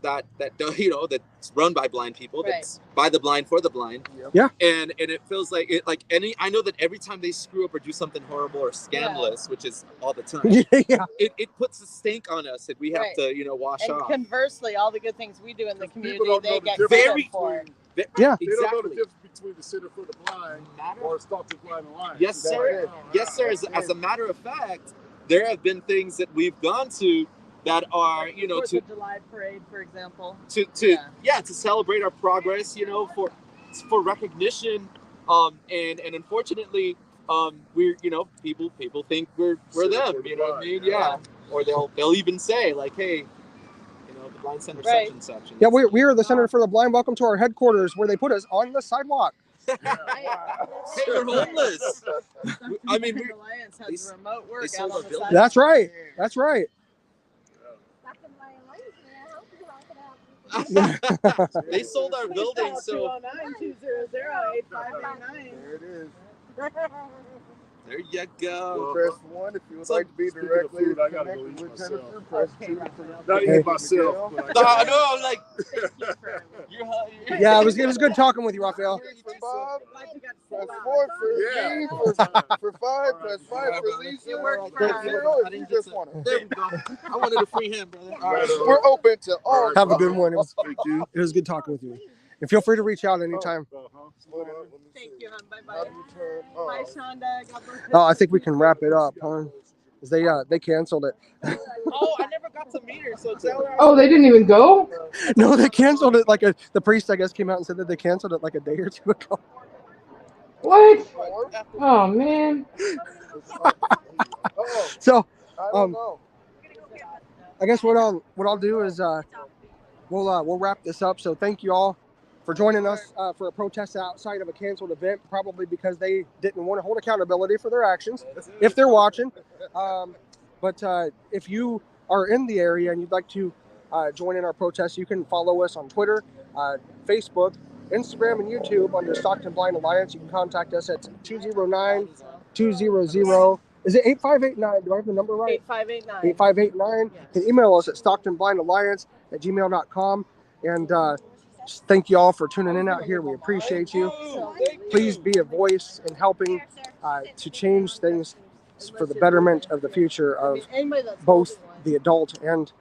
that's run by blind people, that's by the blind for the blind. Yeah. And it feels like I know that every time they screw up or do something horrible or scandalous, which is all the time, it puts a stink on us that we have to wash and off. conversely, all the good things we do in the community, they get very credit for. Yeah. They don't know the difference between the Center for the Blind or Stockton Blind Alliance. Yes, sir. Yes, sir. As a matter of fact, there have been things that we've gone to that are, the 4th of July parade, for example. To celebrate our progress, for recognition, and unfortunately, we're people think we're them, you know what I mean? Yeah. Or they'll even say like, hey, the blind center such and such. And Yeah, we are the Center for the Blind. Welcome to our headquarters, where they put us on the sidewalk. Hey, we're homeless. I mean, Alliance has remote work they out sold on our the building. side. That's right. That's right. They sold our building, so 209-200-8589. There it is. there you go. Press 1 if you would like to be directly food, I gotta go connected eat with myself. Jennifer. Press 2 for Not even myself. But I know, like, Yeah, it was good talking with you, Raphael. For Bob, press 4 for Yeah. me, for 5, press 5 for Lisa, press 0 if you just want it. There we go. I wanted a free hand, brother. All right. We're open to all. Have a good one. Thank you. It was good talking with you. And feel free to reach out anytime. Thank you, hon. Bye-bye. Bye, Shonda. God bless you. Oh, I think we can wrap it up, huh? 'Cause they canceled it. Oh, I never got to meet her, so tell her. Oh, they didn't even go? No, they canceled it the priest, I guess, came out and said that they canceled it like a day or 2 ago. What? Oh, man. So, I don't know. I guess what I'll do is we'll wrap this up. So thank you all for joining us for a protest outside of a canceled event, probably because they didn't want to hold accountability for their actions, if they're watching. But if you are in the area and you'd like to join in our protest, you can follow us on Twitter, Facebook, Instagram, and YouTube under Stockton Blind Alliance. You can contact us at 209-200-8589. Is it 8589? Do I have the number right? 8589. 8589. Yes. You can email us at stocktonblindalliance@gmail.com. And just thank you all for tuning in out here. We appreciate you. Please be a voice in helping to change things for the betterment of the future of both the adult and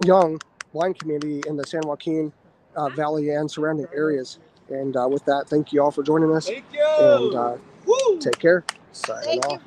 young blind community in the San Joaquin Valley and surrounding areas. And with that, thank you all for joining us. Thank you. And take care. Signing off.